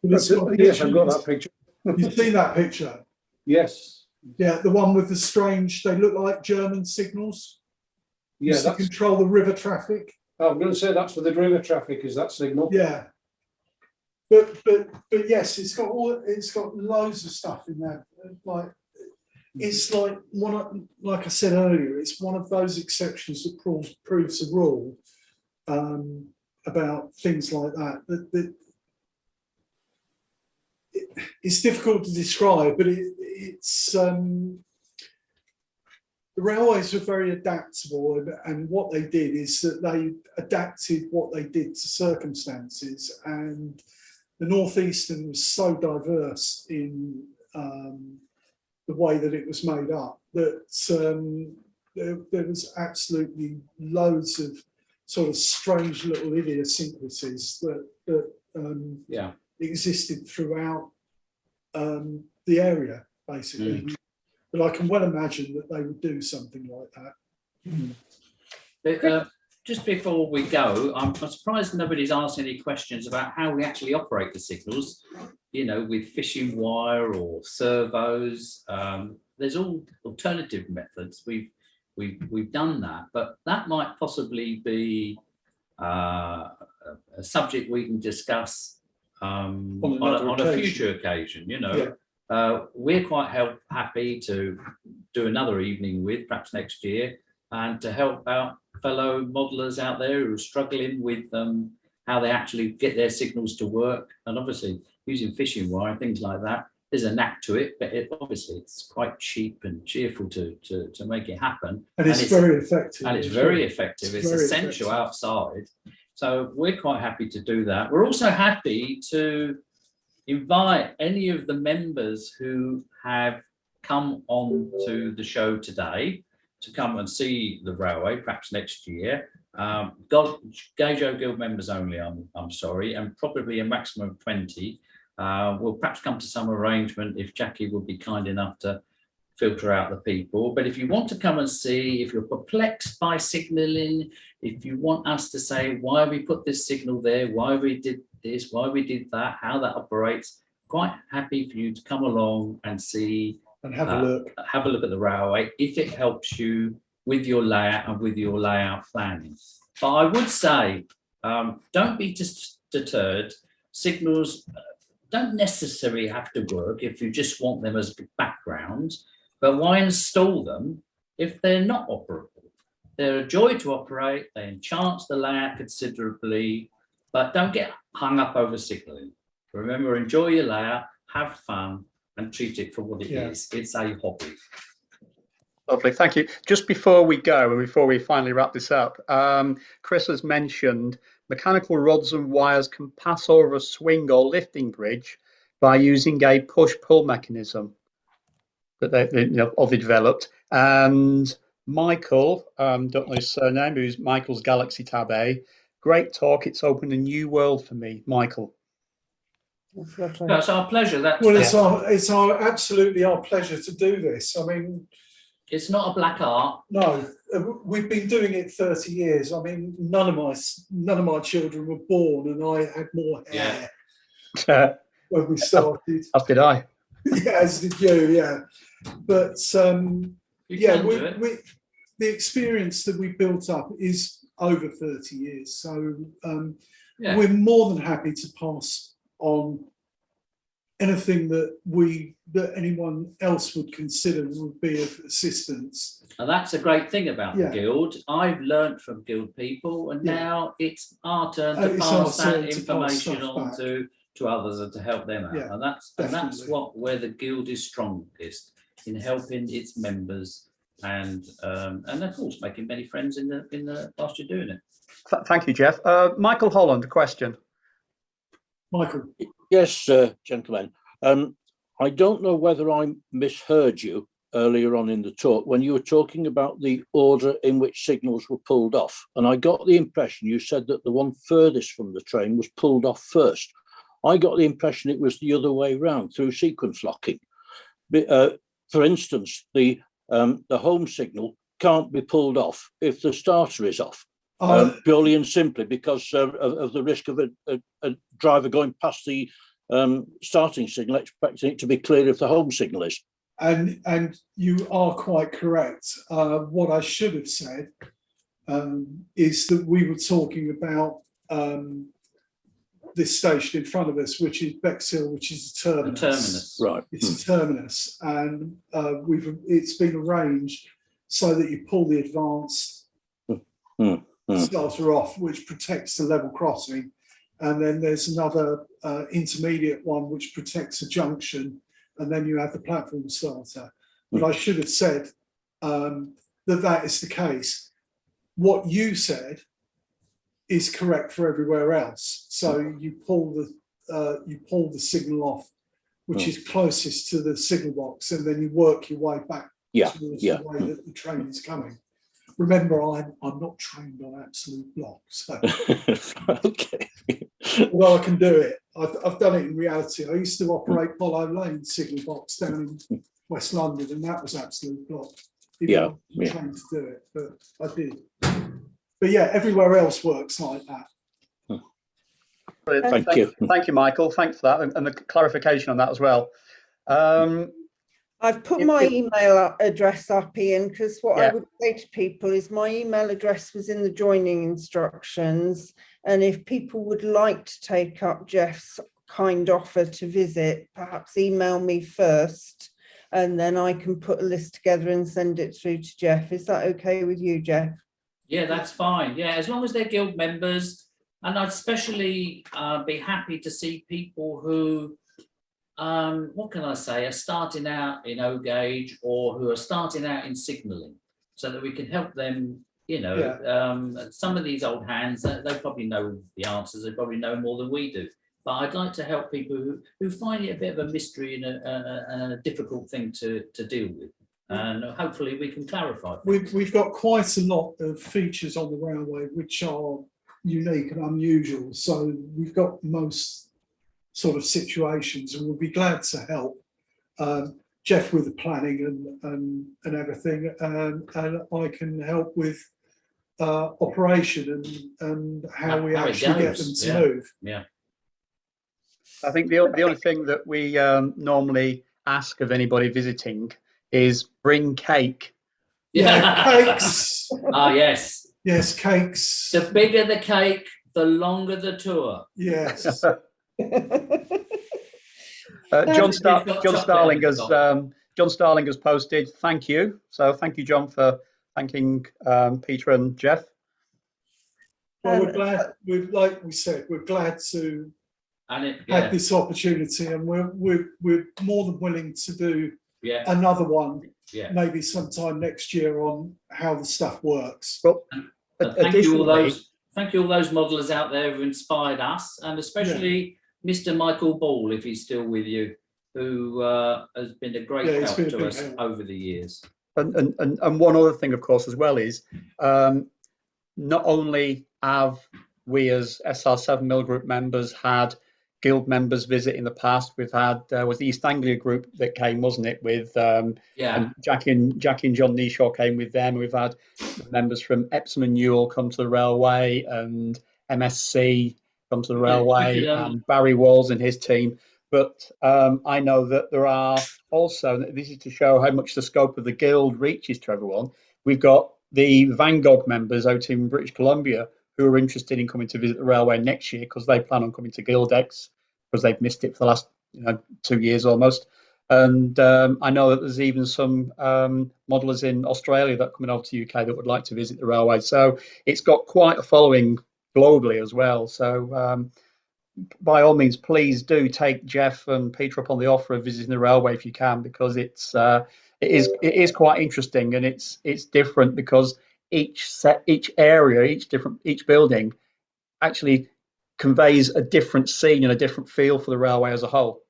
Speaker 10: Yes, I've got that picture.
Speaker 2: You've seen that picture?
Speaker 10: Yes.
Speaker 2: Yeah, the one with the strange, they look like German signals.
Speaker 10: Yeah,
Speaker 2: to control the river traffic.
Speaker 10: I'm going to say that's for the river traffic, is that signal?
Speaker 2: Yeah. But yes, it's got loads of stuff in there. Like it's like like I said earlier, it's one of those exceptions that proves a rule about things like that. It's difficult to describe, but it's the railways were very adaptable, and what they did is that they adapted what they did to circumstances. And the Northeastern was so diverse in the way that it was made up that there was absolutely loads of sort of strange little idiosyncrasies that existed throughout the area, basically. But I can well imagine that they would do something like that.
Speaker 3: Just before we go, I'm surprised nobody's asked any questions about how we actually operate the signals, with fishing wire or servos. There's all alternative methods. We've done that, but that might possibly be a subject we can discuss on a future occasion, We're quite happy to do another evening with, perhaps next year, and to help out fellow modelers out there who are struggling with how they actually get their signals to work. And obviously using fishing wire and things like that, there's a knack to it, but obviously it's quite cheap and cheerful to make it happen.
Speaker 2: And it's very effective.
Speaker 3: And it's very effective. It's essential outside. So we're quite happy to do that. We're also happy to invite any of the members who have come on to the show today to come and see the railway, perhaps next year. Gajo Guild members only, I'm sorry, and probably a maximum of 20. We'll perhaps come to some arrangement if Jackie would be kind enough to filter out the people. But if you want to come and see, if you're perplexed by signalling, if you want us to say why we put this signal there, why we did this, why we did that, how that operates, quite happy for you to come along and see
Speaker 2: and have a look.
Speaker 3: Have a look at the railway if it helps you with your layout and with your layout planning. But I would say, don't be just deterred. Signals don't necessarily have to work if you just want them as background, but why install them if they're not operable? They're a joy to operate, they enhance the layout considerably, but don't get hung up over signaling. Remember, enjoy your layout, have fun, and treat it for what it is. It's a hobby.
Speaker 4: Lovely, thank you. Just before we go and before we finally wrap this up, Chris has mentioned mechanical rods and wires can pass over a swing or lifting bridge by using a push-pull mechanism that they developed. And Michael, don't know his surname, who's Michael's Galaxy Tab A. Great talk. It's opened a new world for me, Michael.
Speaker 3: That's our pleasure.
Speaker 2: It's absolutely our pleasure to do this. I mean,
Speaker 3: it's not a black art.
Speaker 2: No, we've been doing it 30 years. I mean, none of my children were born, and I had more hair when we started.
Speaker 4: As did I.
Speaker 2: Yeah, as did you. Yeah, but the experience that we built up is over 30 years. So we're more than happy to pass on anything that anyone else would consider would be of assistance.
Speaker 3: And that's a great thing about the Guild. I've learned from Guild people, and now it's our turn to pass that information on to others and to help them out. And that's where the Guild is strongest, in helping its members and of course making many friends in the whilst you're doing it.
Speaker 4: Thank you, Jeff. Michael Holland, a question.
Speaker 2: Michael.
Speaker 11: Yes, gentlemen. I don't know whether I misheard you earlier on in the talk when you were talking about the order in which signals were pulled off. And I got the impression you said that the one furthest from the train was pulled off first. I got the impression it was the other way round through sequence locking. For instance, the home signal can't be pulled off if the starter is off. Purely and simply because of the risk of a driver going past the starting signal, expecting it to be clear if the home signal is.
Speaker 2: And you are quite correct. What I should have said is that we were talking about this station in front of us, which is Bexhill, which is a terminus.
Speaker 3: The terminus.
Speaker 11: Right.
Speaker 2: It's a terminus, and it's been arranged so that you pull the advanced starter off, which protects the level crossing, and then there's another intermediate one which protects a junction, and then you have the platform starter. But I should have said that is the case. What you said is correct for everywhere else. So you pull the signal off, which is closest to the signal box, and then you work your way back towards the way that the train is coming. Remember, I'm not trained on absolute blocks, so
Speaker 11: Okay.
Speaker 2: although I can do it, I've done it in reality. I used to operate Bollow Lane signal box down in West London, and that was absolute block. Even I was trained to do it, but I did. But yeah, everywhere else works like that.
Speaker 4: Brilliant. Thank you, Michael. Thanks for that, and the clarification on that as well.
Speaker 1: I've put my email address up, Ian, because what I would say to people is my email address was in the joining instructions. And if people would like to take up Jeff's kind offer to visit, perhaps email me first, and then I can put a list together and send it through to Jeff. Is that okay with you, Jeff?
Speaker 3: Yeah, that's fine. Yeah, as long as they're Guild members. And I'd especially be happy to see people who what can I say, are starting out in O gauge or who are starting out in signalling, so that we can help them, some of these old hands, they probably know the answers, they probably know more than we do. but I'd like to help people who find it a bit of a mystery and a difficult thing to deal with. And hopefully we can clarify.
Speaker 2: We've got quite a lot of features on the railway which are unique and unusual. So we've got most sort of situations, and we'll be glad to help Jeff with the planning and everything, and I can help with operation and how we actually get them to move.
Speaker 3: Yeah.
Speaker 4: I think the only thing that we normally ask of anybody visiting is bring cake.
Speaker 2: Yeah, cakes.
Speaker 3: Ah, yes.
Speaker 2: Yes, cakes.
Speaker 3: The bigger the cake, the longer the tour.
Speaker 2: Yes.
Speaker 4: John Starling has posted, thank you. So thank you, John, for thanking Peter and Jeff.
Speaker 2: Well, we're glad. Like we said, we're glad to have this opportunity, and we're more than willing to do another one. Yeah. Maybe sometime next year on how the stuff works.
Speaker 4: Well,
Speaker 3: thank you all those modelers out there who inspired us, and especially Mr. Michael Ball, if he's still with you, who has been a great help to us over the years.
Speaker 4: And one other thing, of course, as well is not only have we as SR7 Mill Group members had guild members visit in the past. We've had was the East Anglia group that came, wasn't it? With and Jackie and John Neeshaw came with them. We've had members from Epsom and Newell come to the railway, and MSC come to the railway, and Barry Walls and his team. But I know that there are also, this is to show how much the scope of the guild reaches to everyone. We've got the Van Gogh members out in British Columbia who are interested in coming to visit the railway next year because they plan on coming to Guildex because they've missed it for the last 2 years almost. And I know that there's even some modelers in Australia that are coming over to the UK that would like to visit the railway. So it's got quite a following globally as well. So by all means, please do take Jeff and Peter up on the offer of visiting the railway if you can, because it is quite interesting, and it's different because each area, each building actually conveys a different scene and a different feel for the railway as a whole,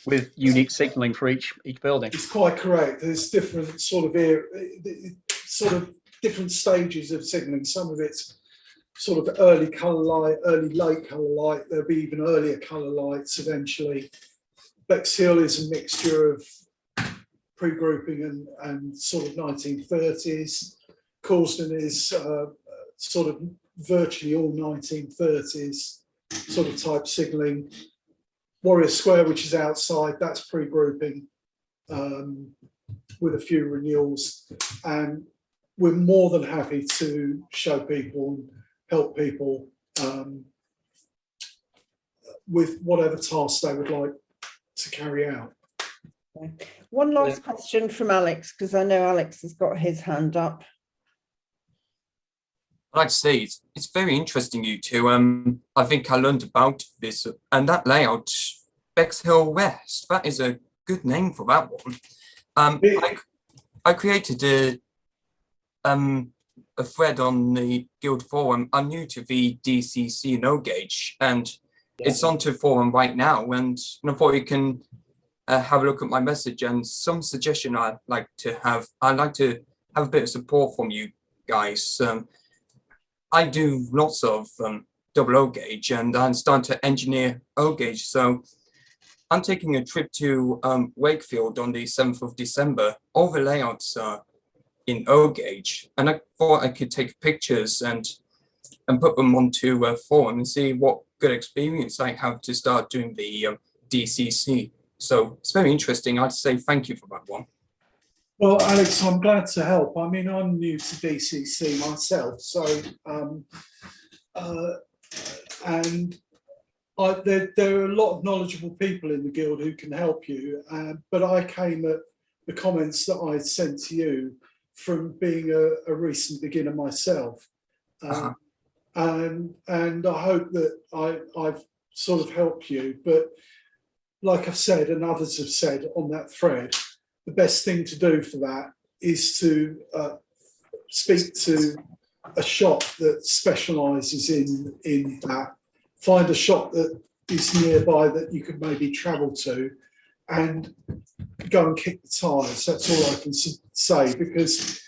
Speaker 4: with unique signalling for each building.
Speaker 2: It's quite correct. There's different sort of different stages of signalling. Some of it's sort of early colour light, early late colour light. There'll be even earlier colour lights eventually. Bexhill is a mixture of pre-grouping and sort of 1930s. Coulsdon is sort of virtually all 1930s sort of type signalling. Warrior Square, which is outside, that's pre-grouping with a few renewals. And we're more than happy to show people and help people with whatever tasks they would like to carry out.
Speaker 1: Okay. One last question from Alex, because I know Alex has got his hand up.
Speaker 12: I'd like to say it's very interesting, you two. I think I learned about this and that layout, Bexhill West. That is a good name for that one. I created a thread on the Guild forum. I'm new to the DCC no gauge, and it's onto forum right now. And I thought you can have a look at my message and some suggestion I'd like to have. I'd like to have a bit of support from you guys. I do lots of double O gauge, and I'm starting to engineer O gauge. So I'm taking a trip to Wakefield on the 7th of December. All the layouts are in O gauge, and I thought I could take pictures and put them onto a forum and see what good experience I have to start doing the DCC. So it's very interesting. I'd say thank you for that one.
Speaker 2: Well, Alex, I'm glad to help. I mean, I'm new to DCC myself, so and there are a lot of knowledgeable people in the guild who can help you. But I came at the comments that I sent to you from being a recent beginner myself, and I hope that I've sort of helped you. But like I've said, and others have said on that thread, the best thing to do for that is to speak to a shop that specialises in that. Find a shop that is nearby that you could maybe travel to and go and kick the tyres. That's all I can say, because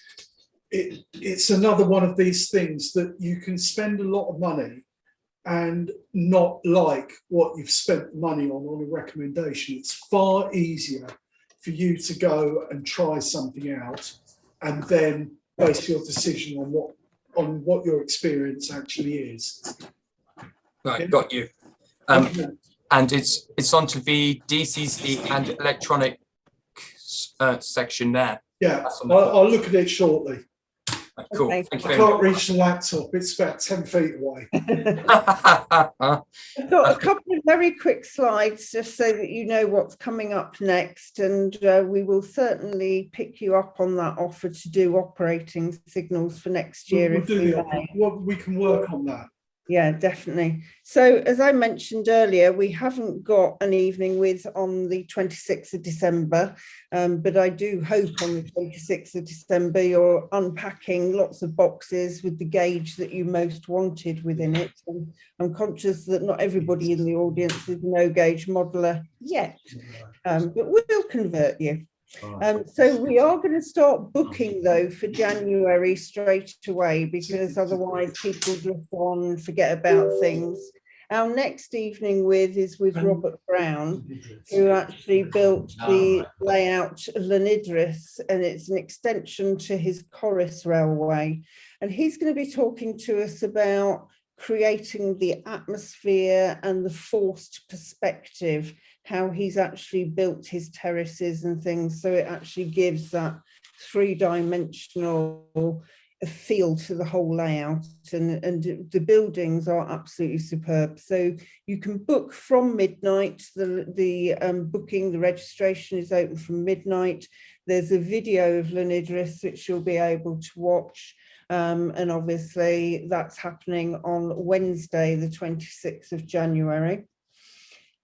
Speaker 2: it's another one of these things that you can spend a lot of money and not like what you've spent money on a recommendation. It's far easier for you to go and try something out and then base your decision on what your experience actually is.
Speaker 12: Right,
Speaker 2: Yeah.
Speaker 12: got you. And it's onto the DCC and electronic section there.
Speaker 2: Yeah, I'll look at it shortly.
Speaker 12: Right, cool.
Speaker 1: Okay.
Speaker 12: Thank you
Speaker 2: I
Speaker 12: very
Speaker 2: can't reach the laptop. It's about 10 feet away.
Speaker 12: much.
Speaker 1: I've got a couple of very quick slides just so that you know what's coming up next, and we will certainly pick you up on that offer to do operating signals for next year.
Speaker 2: We'll
Speaker 1: if
Speaker 2: do
Speaker 1: we
Speaker 2: the
Speaker 1: may.
Speaker 2: we can work on that.
Speaker 1: Yeah, definitely. So as I mentioned earlier, we haven't got an evening with on the 26th of December, but I do hope on the 26th of December you're unpacking lots of boxes with the gauge that you most wanted within it. And I'm conscious that not everybody in the audience is a no gauge modeler yet, but we'll convert you. So we are going to start booking though for January straight away, because otherwise people drift on and forget about things. Our next evening is with Robert Brown, who actually built the layout Lanidris, and it's an extension to his Corris Railway. And he's going to be talking to us about creating the atmosphere and the forced perspective, how he's actually built his terraces and things, so it actually gives that three-dimensional feel to the whole layout, and the buildings are absolutely superb. So you can book from midnight. The booking, the registration is open from midnight. There's a video of Lanidris which you'll be able to watch, and obviously that's happening on Wednesday the 26th of January.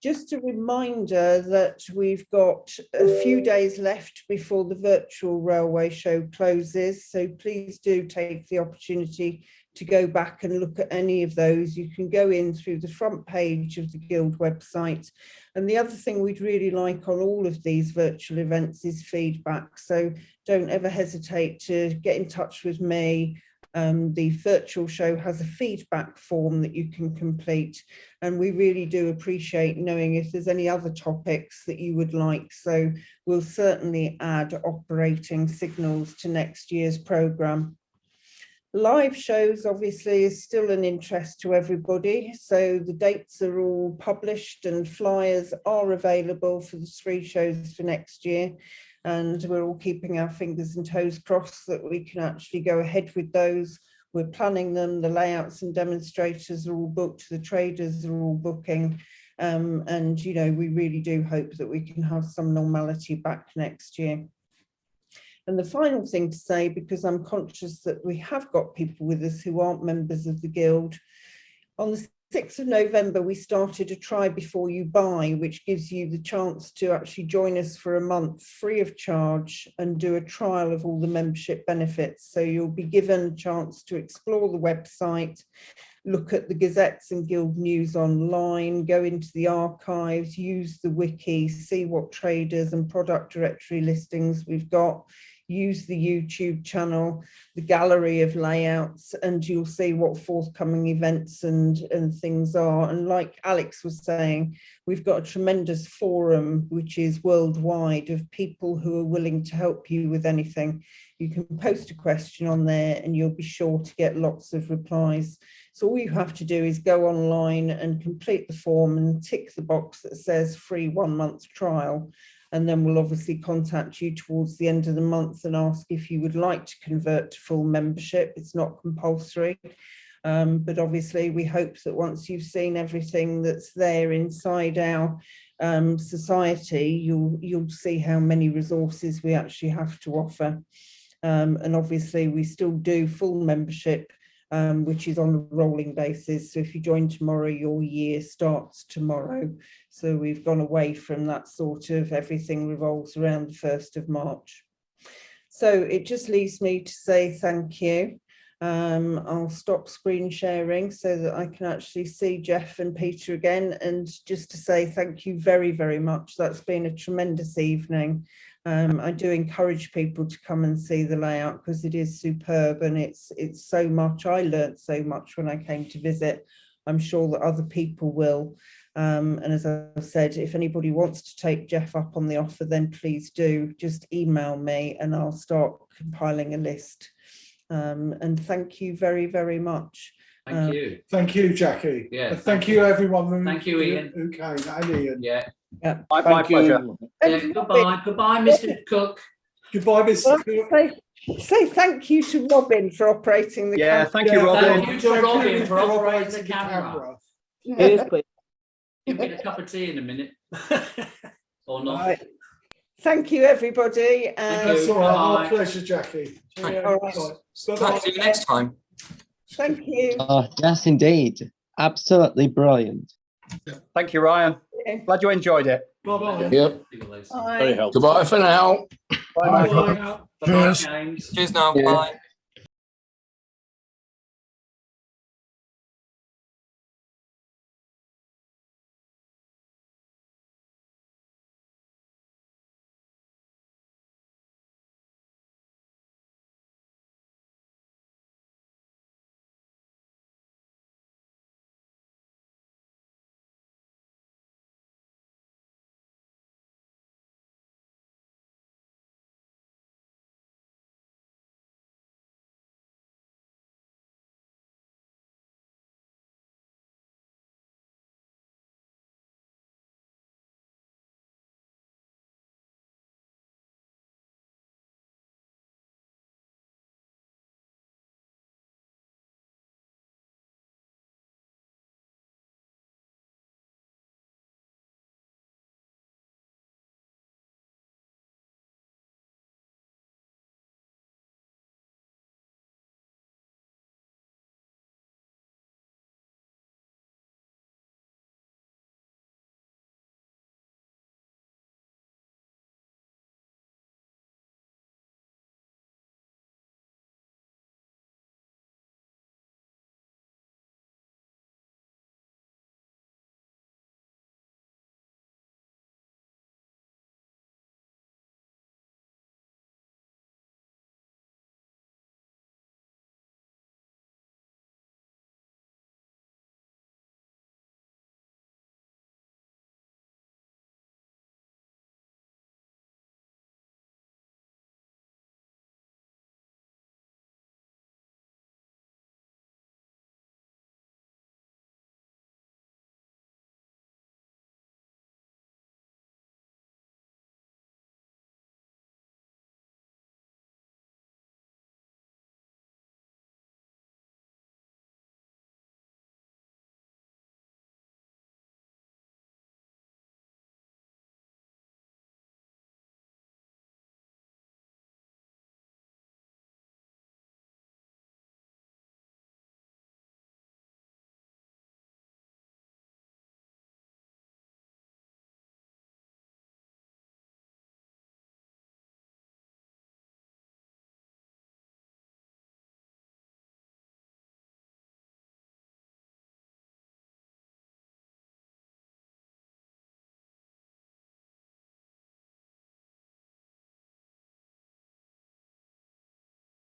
Speaker 1: Just a reminder that we've got a few days left before the virtual railway show closes, so please do take the opportunity to go back and look at any of those. You can go in through the front page of the Guild website. And the other thing we'd really like on all of these virtual events is feedback, so don't ever hesitate to get in touch with me. The virtual show has a feedback form that you can complete, and we really do appreciate knowing if there's any other topics that you would like. So we'll certainly add operating signals to next year's programme. Live shows obviously is still an interest to everybody, so the dates are all published and flyers are available for the 3 shows for next year. And we're all keeping our fingers and toes crossed that we can actually go ahead with those. We're planning them, the layouts and demonstrators are all booked, the traders are all booking. And, you know, we really do hope that we can have some normality back next year. And the final thing to say, because I'm conscious that we have got people with us who aren't members of the Guild, on the 6th of November, we started a try before you buy, which gives you the chance to actually join us for a month free of charge and do a trial of all the membership benefits. So you'll be given a chance to explore the website, look at the gazettes and Guild news online, go into the archives, use the wiki, see what traders and product directory listings we've got, use the YouTube channel, the gallery of layouts, and you'll see what forthcoming events and things are. And like Alex was saying, we've got a tremendous forum which is worldwide of people who are willing to help you with anything. You can post a question on there and you'll be sure to get lots of replies. So all you have to do is go online and complete the form and tick the box that says free 1-month trial. And then we'll obviously contact you towards the end of the month and ask if you would like to convert to full membership. It's not compulsory, but obviously we hope that once you've seen everything that's there inside our society, you'll see how many resources we actually have to offer. And obviously we still do full membership, which is on a rolling basis. So if you join tomorrow, your year starts tomorrow. So we've gone away from that sort of everything revolves around the 1st of March. So it just leaves me to say thank you. I'll stop screen sharing so that I can actually see Jeff and Peter again, and just to say thank you very, very much. That's been a tremendous evening. I do encourage people to come and see the layout because it is superb, and it's so much. I learnt so much when I came to visit. I'm sure that other people will. And as I've said, if anybody wants to take Jeff up on the offer, then please do. Just email me and I'll start compiling a list. And thank you very, very much.
Speaker 3: Thank you.
Speaker 2: Thank you, Jackie.
Speaker 3: Yeah,
Speaker 2: Thank you, everyone.
Speaker 3: Thank you, Ian.
Speaker 2: Who came, and Ian.
Speaker 3: Yeah.
Speaker 4: My pleasure.
Speaker 3: Yeah, goodbye. Goodbye, Mr. Cook.
Speaker 2: Goodbye, Mr. Cook.
Speaker 1: Say thank you to Robin for operating the
Speaker 4: Yeah,
Speaker 1: camera.
Speaker 4: thank you, Robin.
Speaker 3: Thank you to Robin for operating the camera. Give me a cup of tea in a minute. Or not.
Speaker 1: Right. Thank you, everybody.
Speaker 2: That's all right. Our pleasure, Jackie.
Speaker 1: All right.
Speaker 2: Bye-bye.
Speaker 12: See you next time.
Speaker 1: Thank you.
Speaker 13: Yes, indeed. Absolutely brilliant.
Speaker 4: Thank you, Ryan. Glad you enjoyed it.
Speaker 2: Bye-bye.
Speaker 11: Yep.
Speaker 1: Bye.
Speaker 11: Very helpful. Goodbye for now.
Speaker 4: Bye.
Speaker 2: Bye.
Speaker 3: Bye, James.
Speaker 12: Cheers now.
Speaker 13: Yeah.
Speaker 12: Bye.